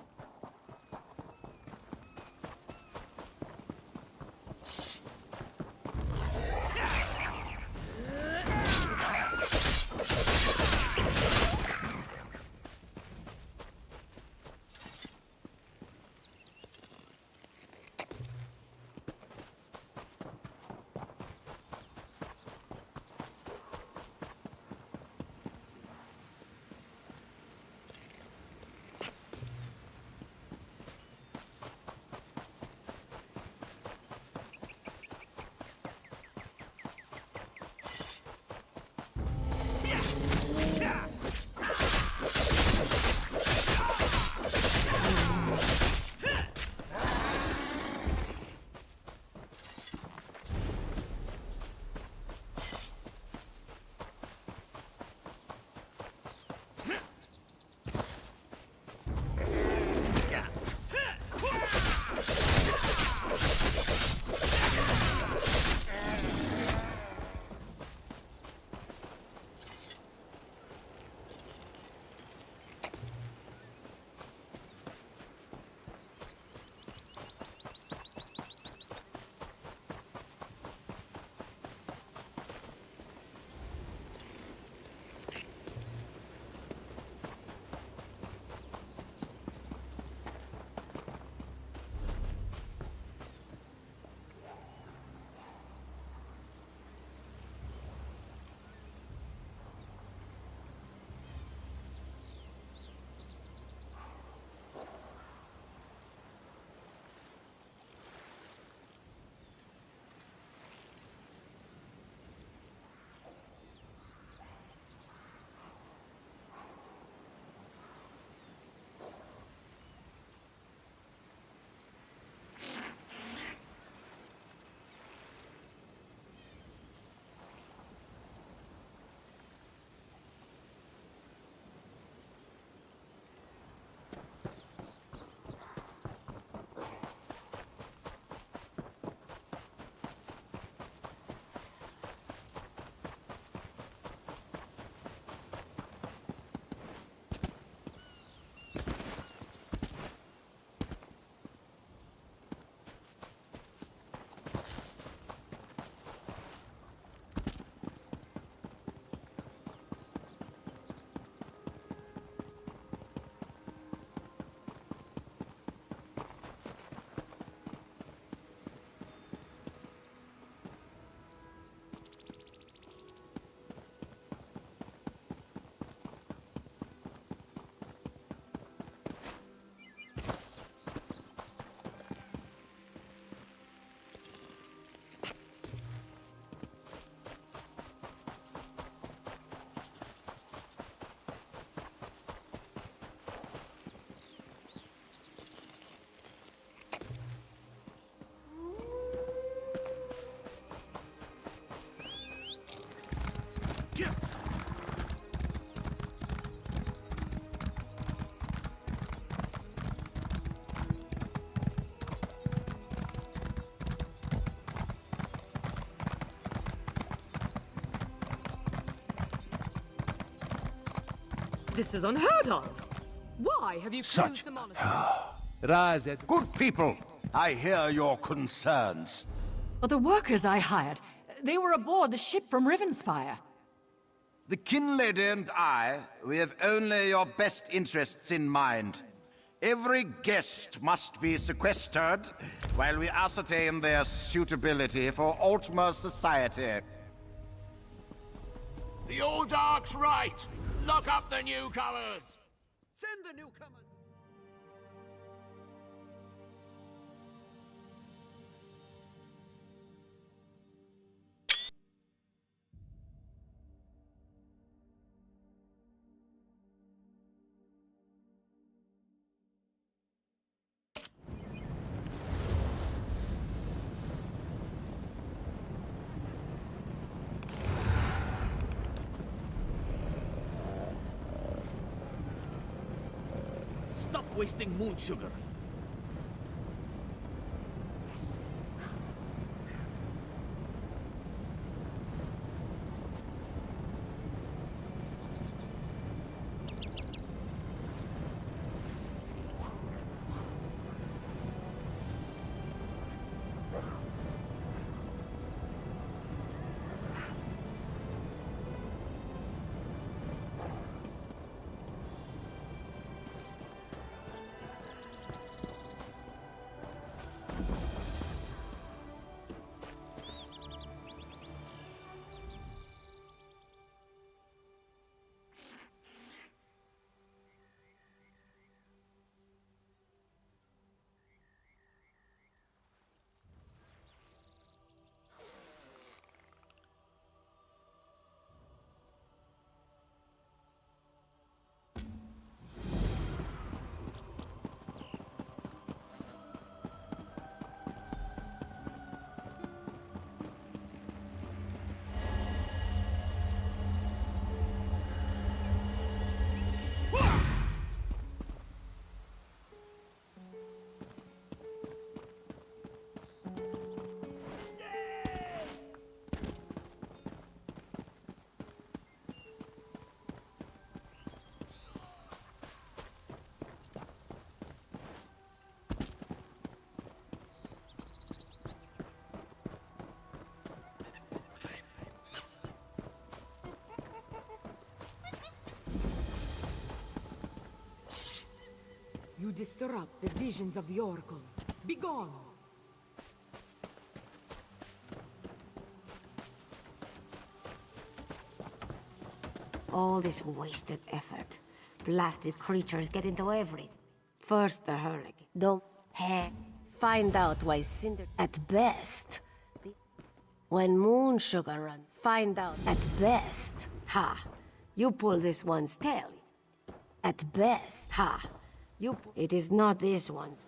This is unheard of. Why have you Such- closed the monastery? Raz had Good people, I hear your concerns. But the workers I hired, they were aboard the ship from Rivenspire. The kin lady and I, we have only your best interests in mind. Every guest must be sequestered while we ascertain their suitability for Altmer society. The old Dark's right. Lock up the newcomers. Send the newcomers. Stop wasting moon sugar. You disrupt the visions of the oracles. Begone! All this wasted effort. Blasted creatures get into everything. First the hurricane. Don't find out why Cinder... At best. When moon sugar run, find out. At best. Ha! You pull this one's tail. At best. Ha! It is not this one's.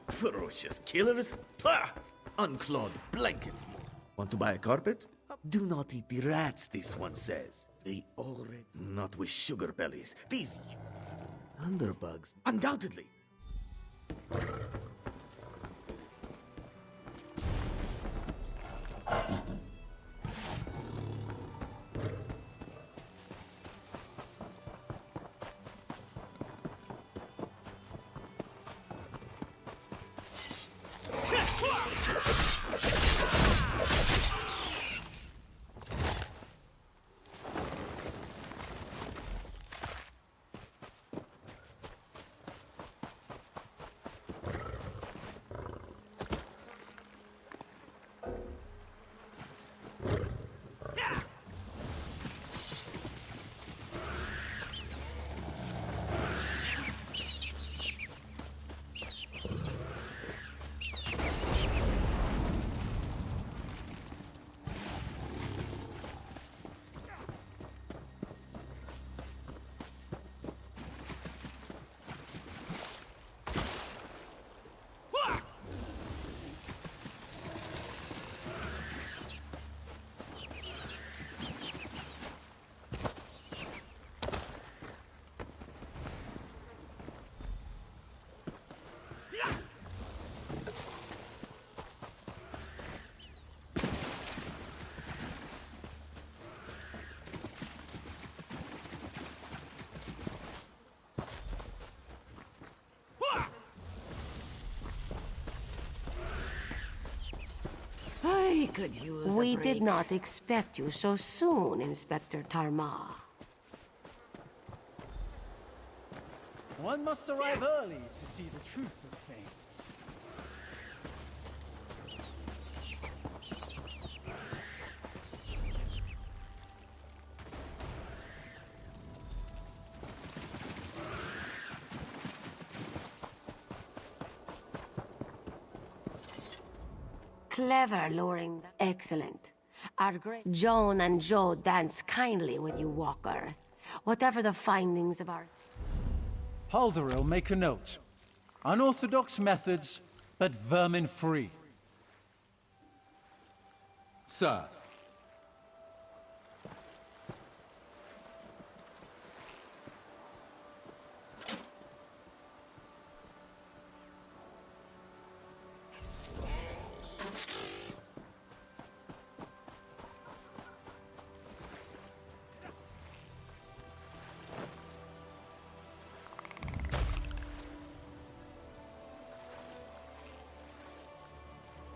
Ferocious killers? Pah! Unclawed blankets. Want to buy a carpet? Do not eat the rats, this one says. They already... Not with sugar bellies. These... Thunderbugs. Undoubtedly. could use a We break. did not expect you so soon, Inspector Tarma. One must arrive early to see the truth of things. Clever luring. Excellent. Our great Joan and Joe dance kindly with you, Walker. Whatever the findings of our... Halderil, make a note. Unorthodox methods, but vermin-free. Sir.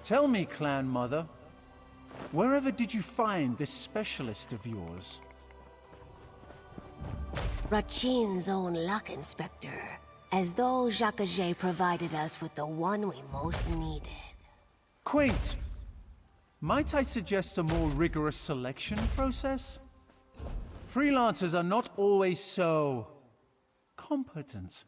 Tell me, Clan Mother, wherever did you find this specialist of yours? Rachin's own luck, Inspector. As though Jacques provided us with the one we most needed. Quaint. Might I suggest a more rigorous selection process? Freelancers are not always so... competent.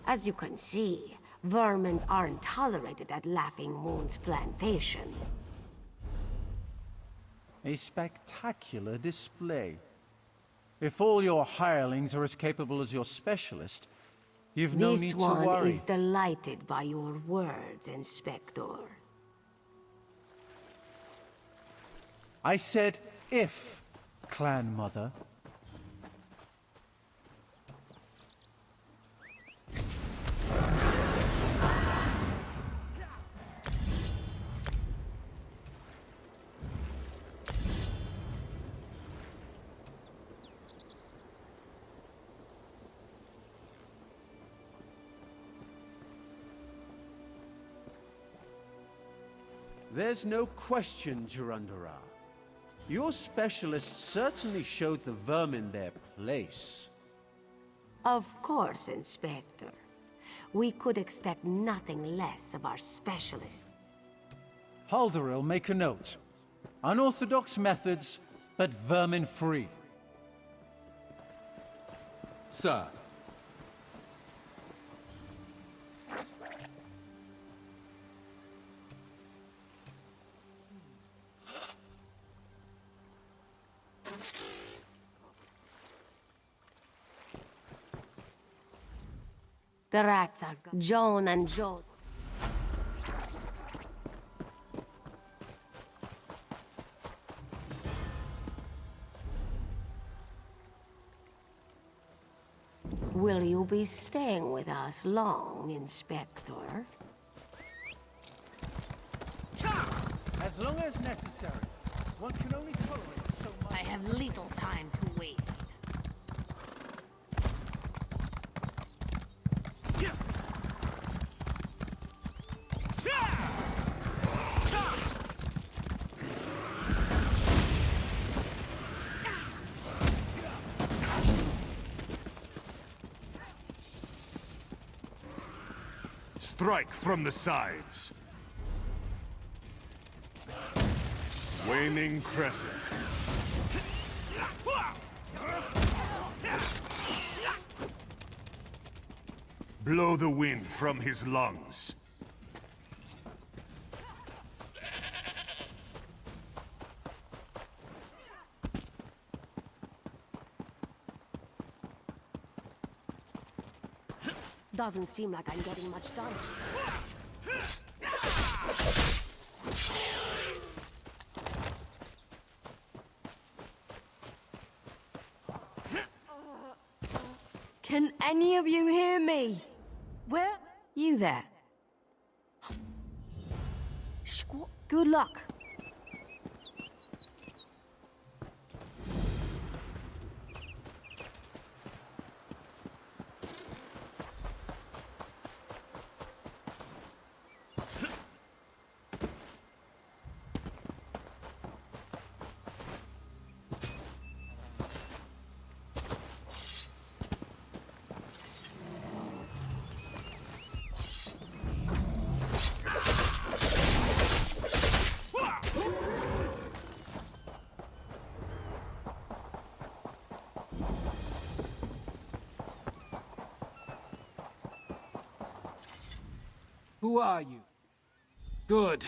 As you can see, vermin aren't tolerated at Laughing Moon's plantation. A spectacular display. If all your hirelings are as capable as your specialist, you've no need to worry. This one is delighted by your words, Inspector. I said if, Clan Mother. There's no question, Durandara. Your specialist certainly showed the vermin their place. Of course, Inspector. We could expect nothing less of our specialists. Halderil, make a note. Unorthodox methods, but vermin-free. Sir. The rats are gone. Joan and Joe. Will you be staying with us long, Inspector? As long as necessary. One can only tolerate so much. I have little time to waste. Strike from the sides. Waning Crescent. Blow the wind from his lungs. Doesn't seem like I'm getting much done. Can any of you hear me? Where? You there? Squat. Good luck. Who are you? Good.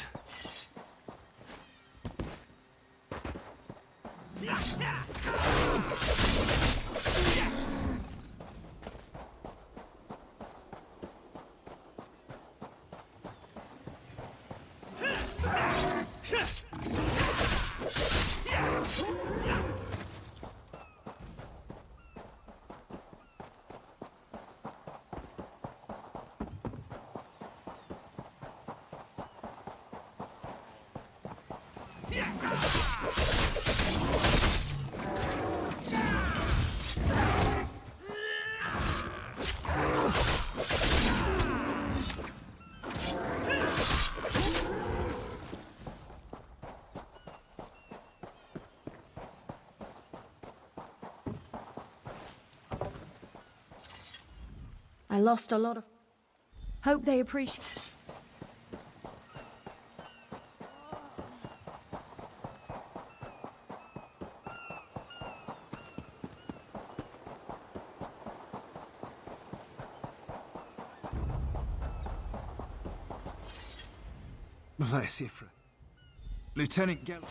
I lost a lot of... Hope they appreciate... Bless you, friend. Lieutenant Gell...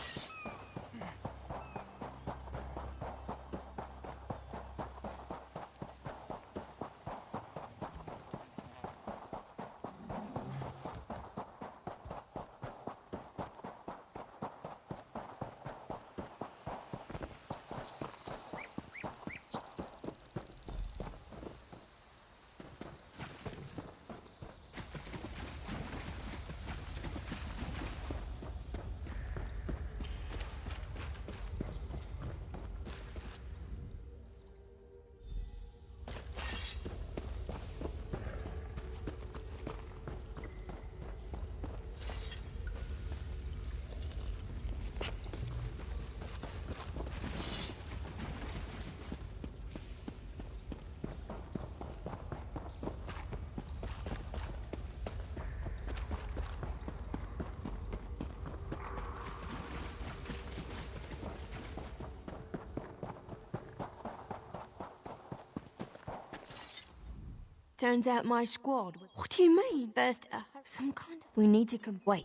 Turns out my squad... What do you mean? First, some kind of... We need to wait.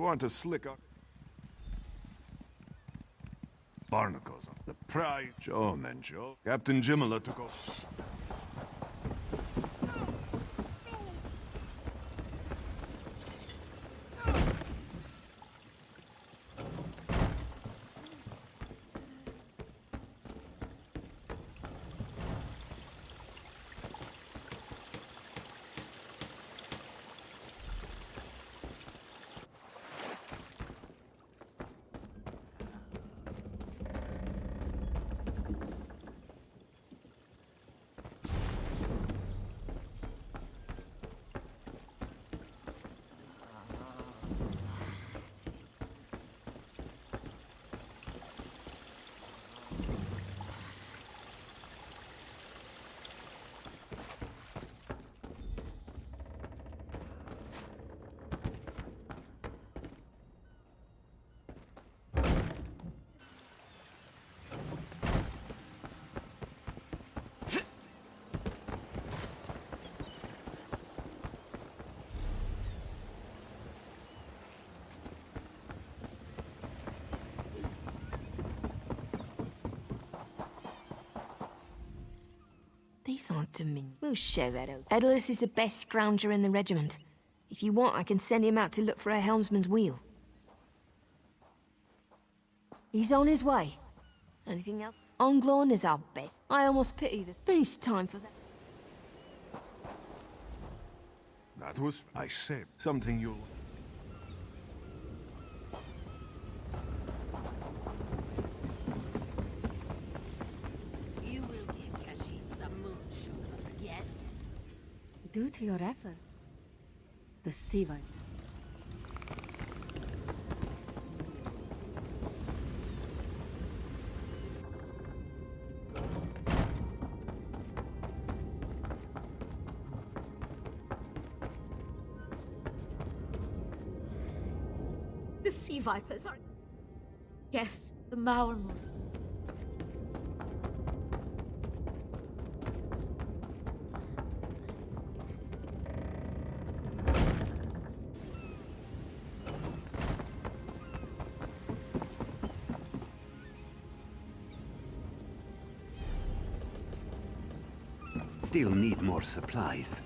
want to slick up? Barnacles on the pride. Joe, men, Joe. Captain Jimala took over. These aren't dominion. We'll show Edo. Edalus is the best scrounger in the regiment. If you want, I can send him out to look for a helmsman's wheel. He's on his way. Anything else? Onglorn is our best. I almost pity this, but it's time for that. That was, I said, something you'll... You will give Kashin some moonsugar, yes? Due to your effort, the Siva. The sea vipers are... Yes, the Maormor. Still need more supplies.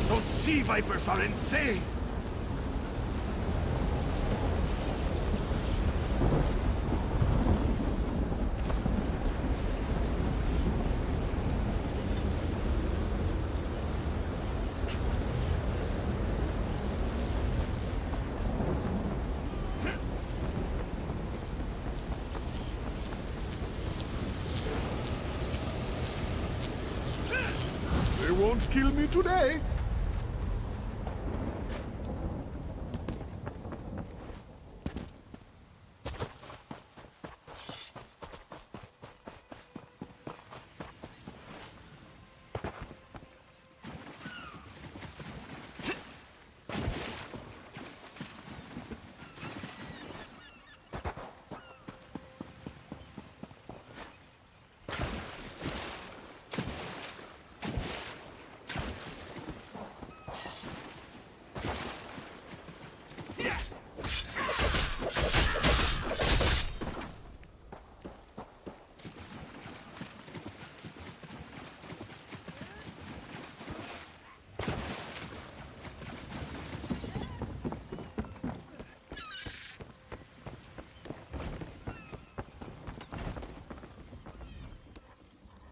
Those sea vipers are insane! won't kill me today.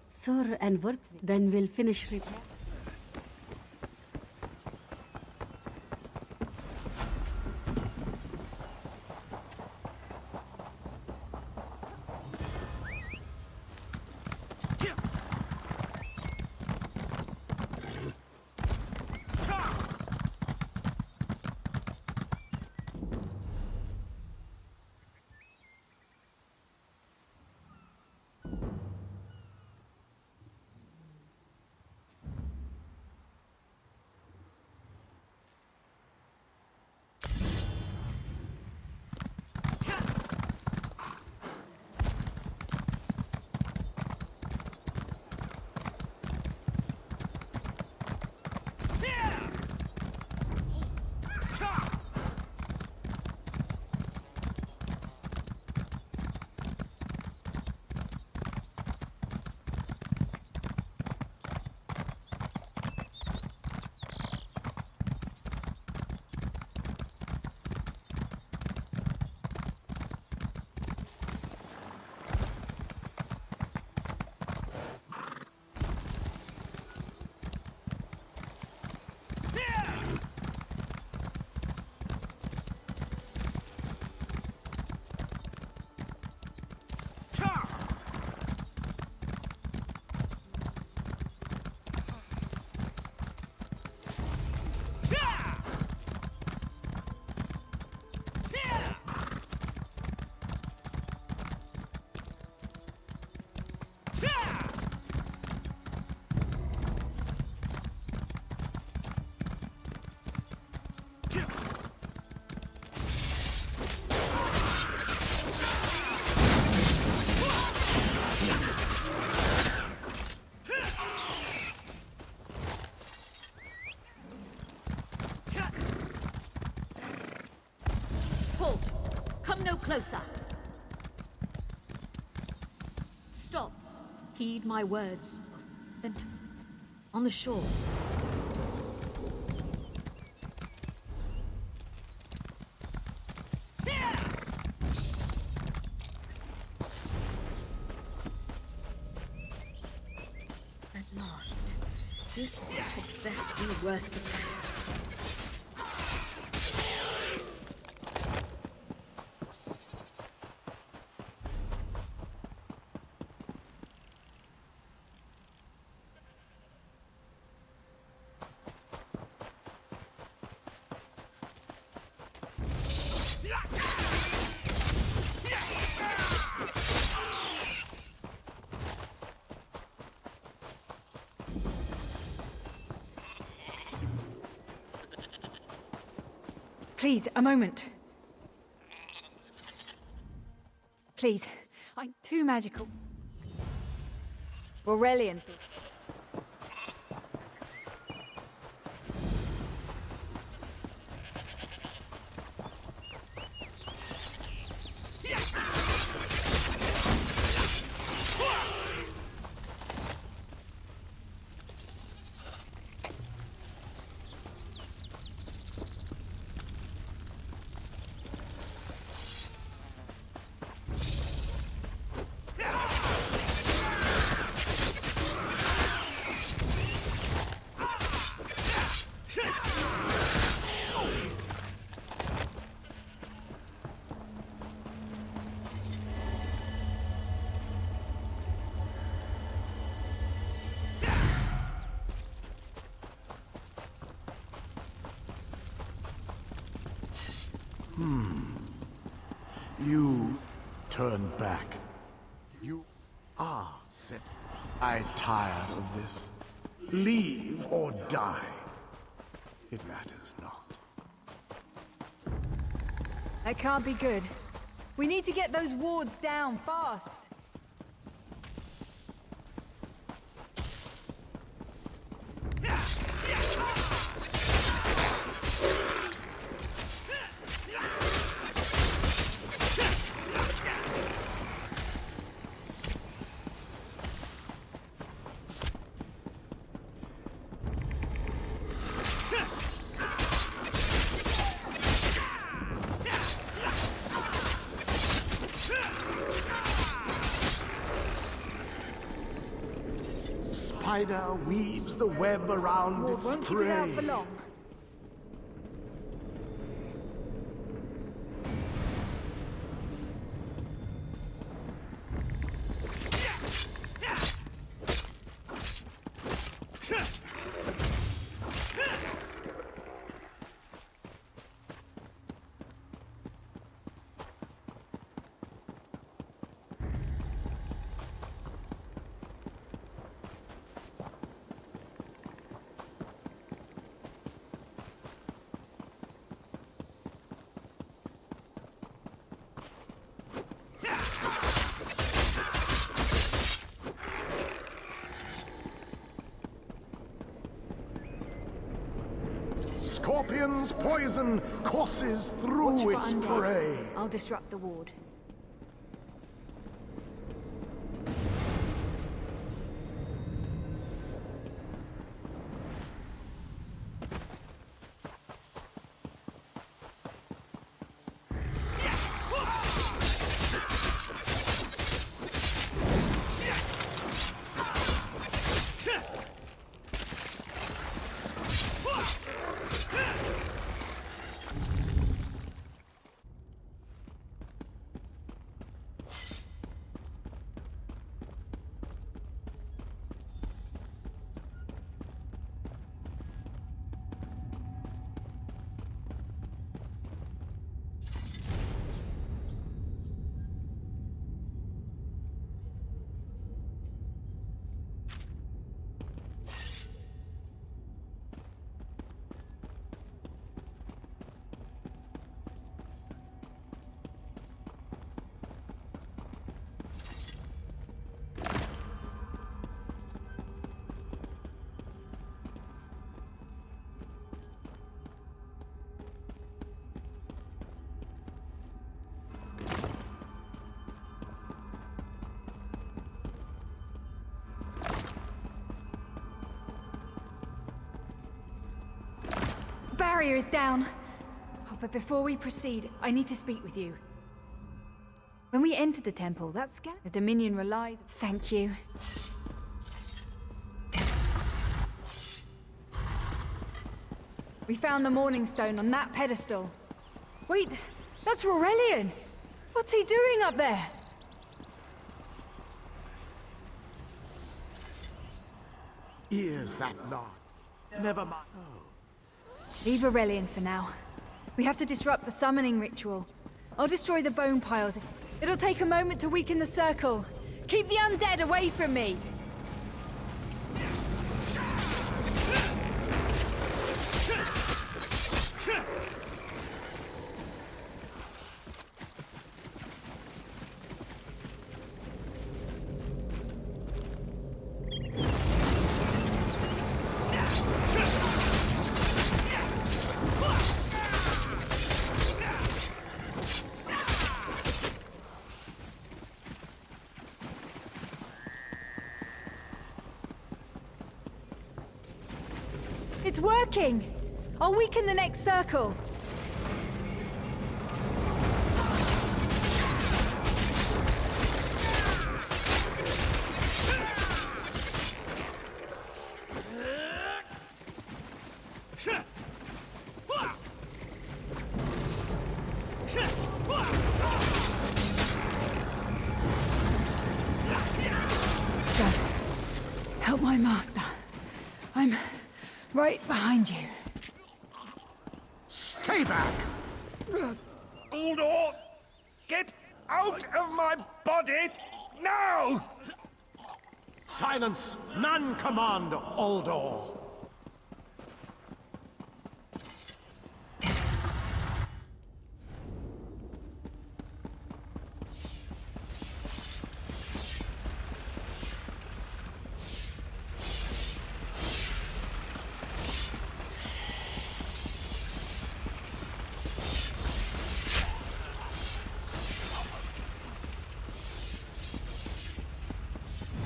Sir and work, then we'll finish repair. Halt! Come no closer! Stop! Heed my words. Then on the shores. At last, this one had best be worth the price. Please, a moment. Please, I'm too magical. Aurelian. You turn back. You are set. I tire of this. Leave or die. It matters not. That can't be good. We need to get those wards down fast. Spider weaves the web around its Won't keep us out for prey. long. Scorpion's poison courses through Watch for its undead. prey. I'll disrupt the ward. Barrier is down. Oh, but before we proceed, I need to speak with you. When we entered the temple, that scan, the Dominion relies... Thank you. We found the Morning Stone on that pedestal. Wait, that's Aurelian! What's he doing up there? Is that not? Never mind. Oh. Leave Aurelian for now. We have to disrupt the summoning ritual. I'll destroy the bone piles. It'll take a moment to weaken the circle. Keep the undead away from me! It's working! I'll weaken the next circle. Help my master. I'm right behind you. Stay back! Uldor! Get out of my body now! Silence! None command Uldor!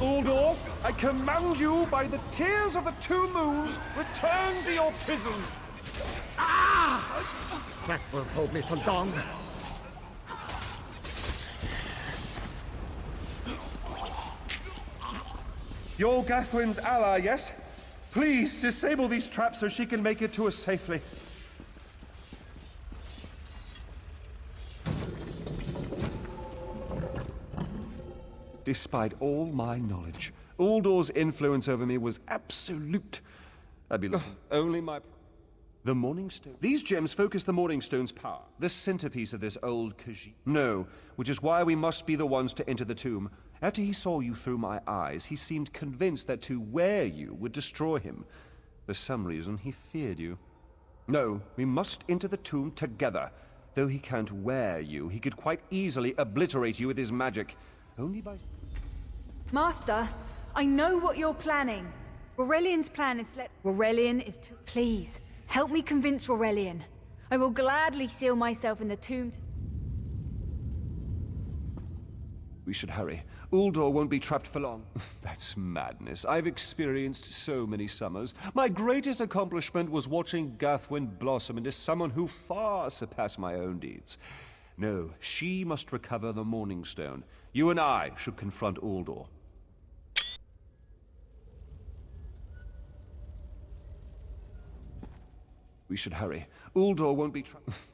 Uldor, I command you by the tears of the two moons, return to your prison. Ah! That won't hold me for long. You're Gathwin's ally, yes? Please disable these traps so she can make it to us safely. Despite all my knowledge, Uldor's influence over me was absolute. I'd be looking only my... The Morning Stone. These gems focus the Morning Stone's power, the centerpiece of this old Khajiit. No, which is why we must be the ones to enter the tomb. After he saw you through my eyes, he seemed convinced that to wear you would destroy him. For some reason, he feared you. No, we must enter the tomb together. Though he can't wear you, he could quite easily obliterate you with his magic. Only by... Master, I know what you're planning. Aurelian's plan is Aurelian is to... Please, help me convince Aurelian. I will gladly seal myself in the tomb. We should hurry. Uldor won't be trapped for long. That's madness. I've experienced so many summers. My greatest accomplishment was watching Gathwin blossom into someone who far surpassed my own deeds. No, she must recover the Morning Stone. You and I should confront Uldor. We should hurry. Uldor won't be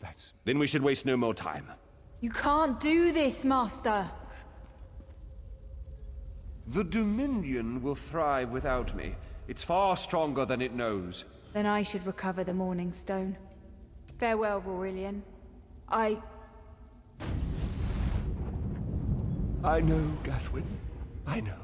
That's... Then we should waste no more time. You can't do this, Master. The Dominion will thrive without me. It's far stronger than it knows. Then I should recover the Morning Stone. Farewell, Aurelian. I know, Gathwin. I know.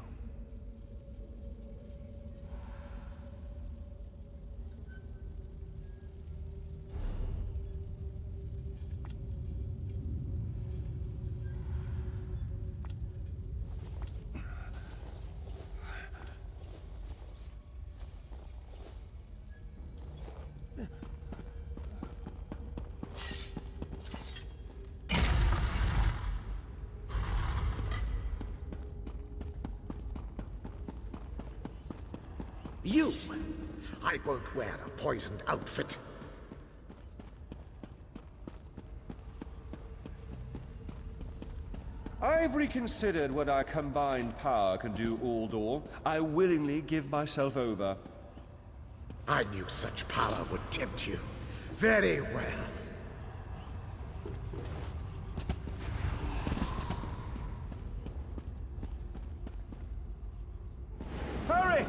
You! I won't wear a poisoned outfit. I've reconsidered what our combined power can do, Uldor. I willingly give myself over. I knew such power would tempt you. Very well. Hurry!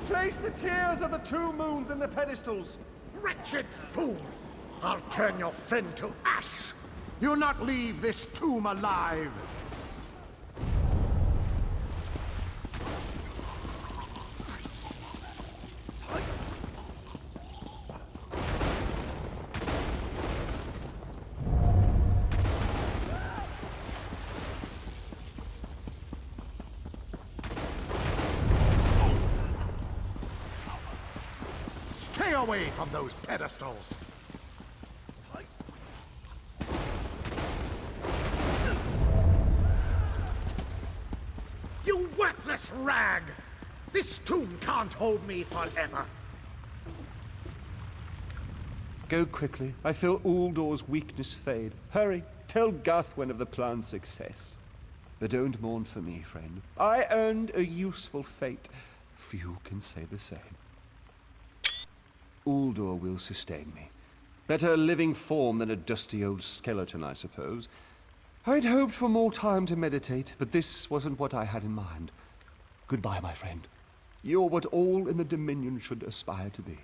Place the tears of the two moons in the pedestals. Wretched fool! I'll turn your friend to ash! You'll not leave this tomb alive! Stay away from those pedestals! You worthless rag! This tomb can't hold me forever! Go quickly. I feel Uldor's weakness fade. Hurry, tell Gathwin of the plan's success. But don't mourn for me, friend. I earned a useful fate. Few can say the same. Uldor will sustain me. Better a living form than a dusty old skeleton, I suppose. I'd hoped for more time to meditate, but this wasn't what I had in mind. Goodbye, my friend. You're what all in the Dominion should aspire to be.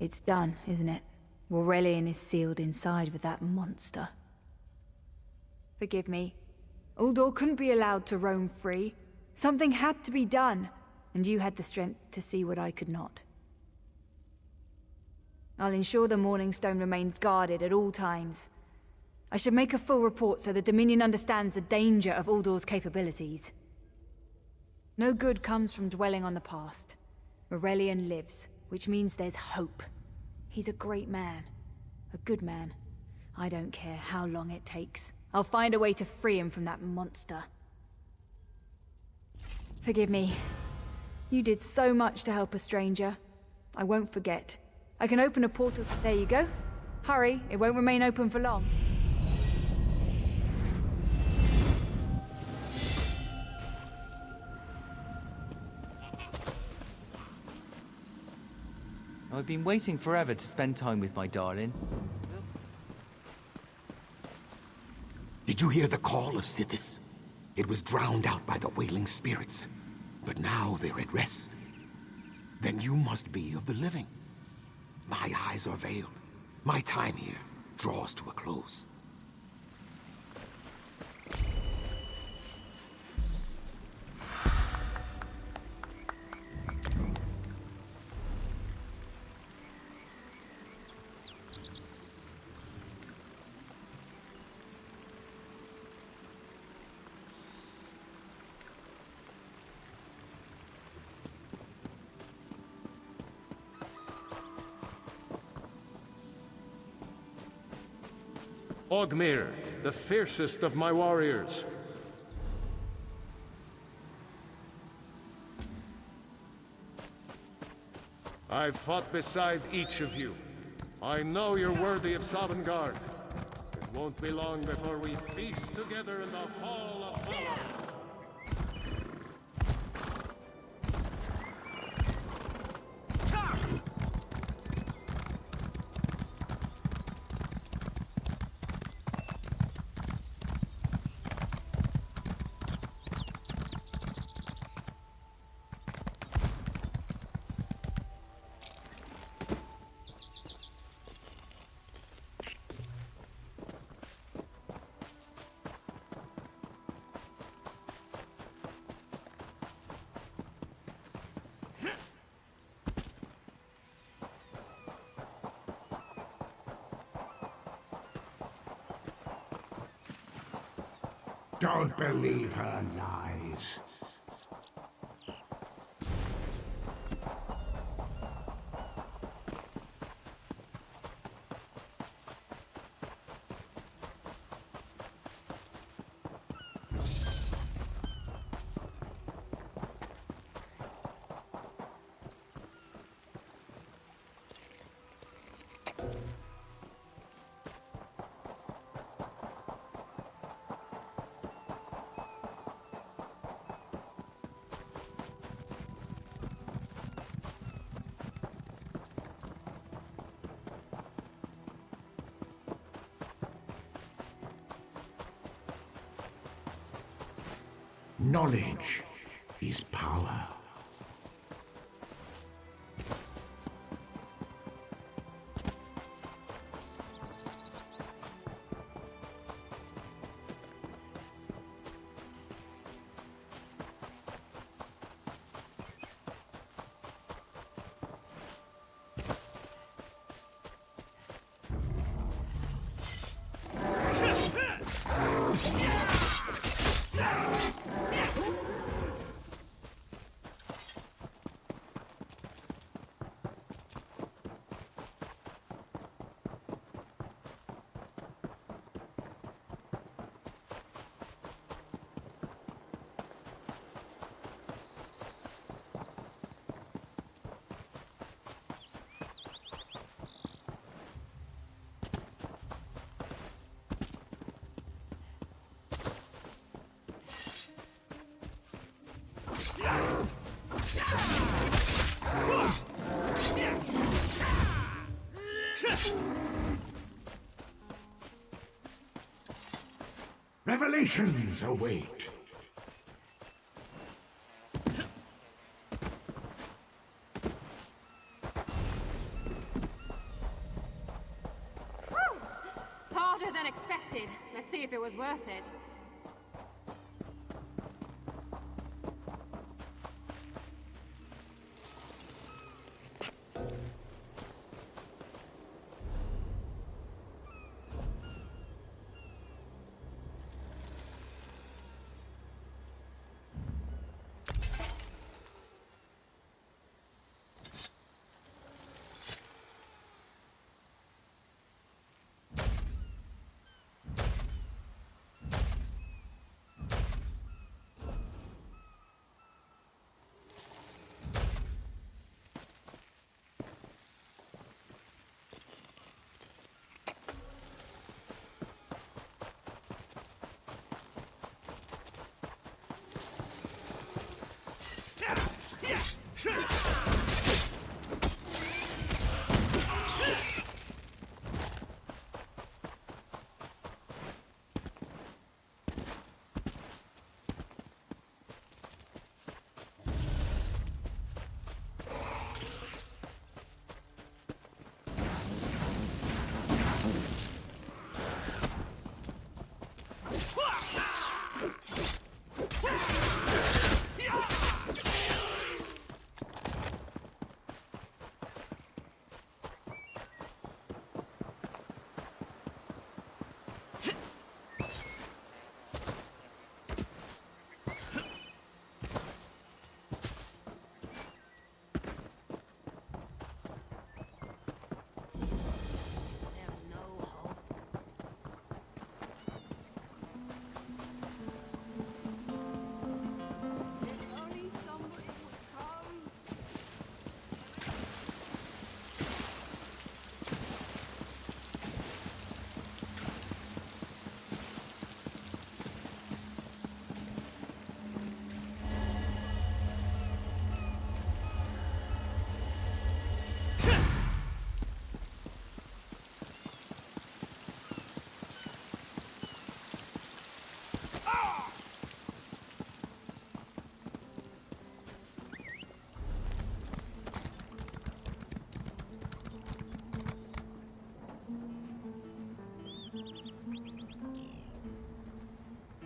It's done, isn't it? Aurelian is sealed inside with that monster. Forgive me. Uldor couldn't be allowed to roam free. Something had to be done, and you had the strength to see what I could not. I'll ensure the Morning Stone remains guarded at all times. I should make a full report so the Dominion understands the danger of Uldor's capabilities. No good comes from dwelling on the past. Aurelian lives, which means there's hope. He's a great man. A good man. I don't care how long it takes. I'll find a way to free him from that monster. Forgive me. You did so much to help a stranger. I won't forget. I can open a portal. There you go. Hurry, it won't remain open for long. I've been waiting forever to spend time with my darling. Did you hear the call of Sithis? It was drowned out by the wailing spirits. But now they're at rest. Then you must be of the living. My eyes are veiled. My time here draws to a close. Ogmir, the fiercest of my warriors. I've fought beside each of you. I know you're worthy of Sovngarde. It won't be long before we feast together in the Hall of Valor. Don't believe her lies. Knowledge is power. Revelations await. expected. Let's see if it was worth it.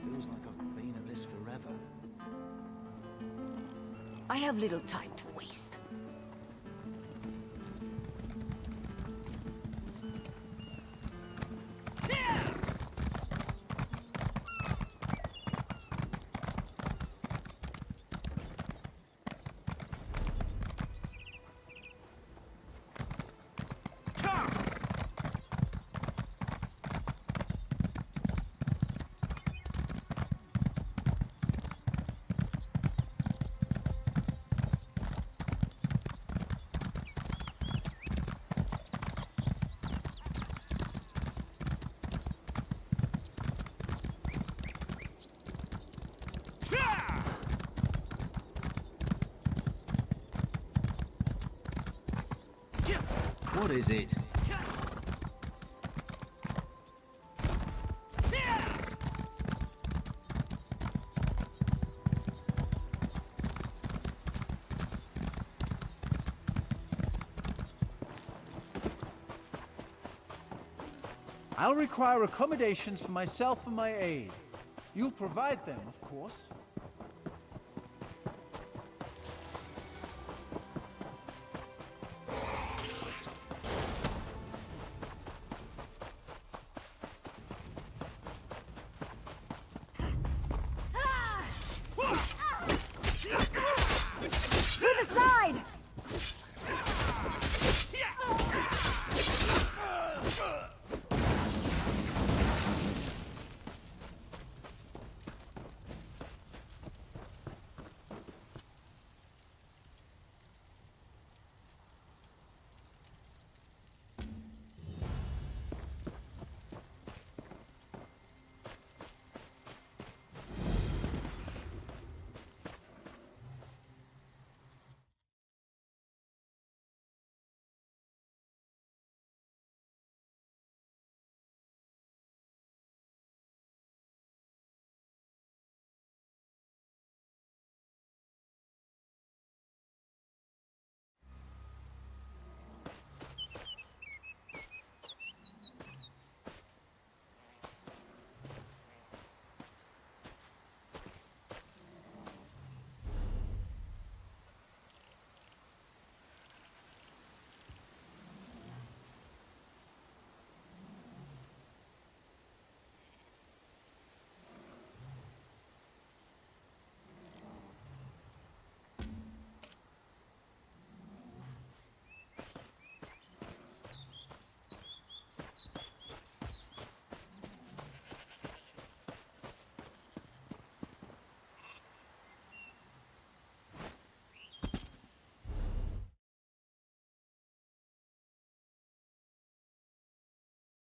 Feels like I've been at this forever. I have little time to waste. What is it? I'll require accommodations for myself and my aide. You'll provide them, of course.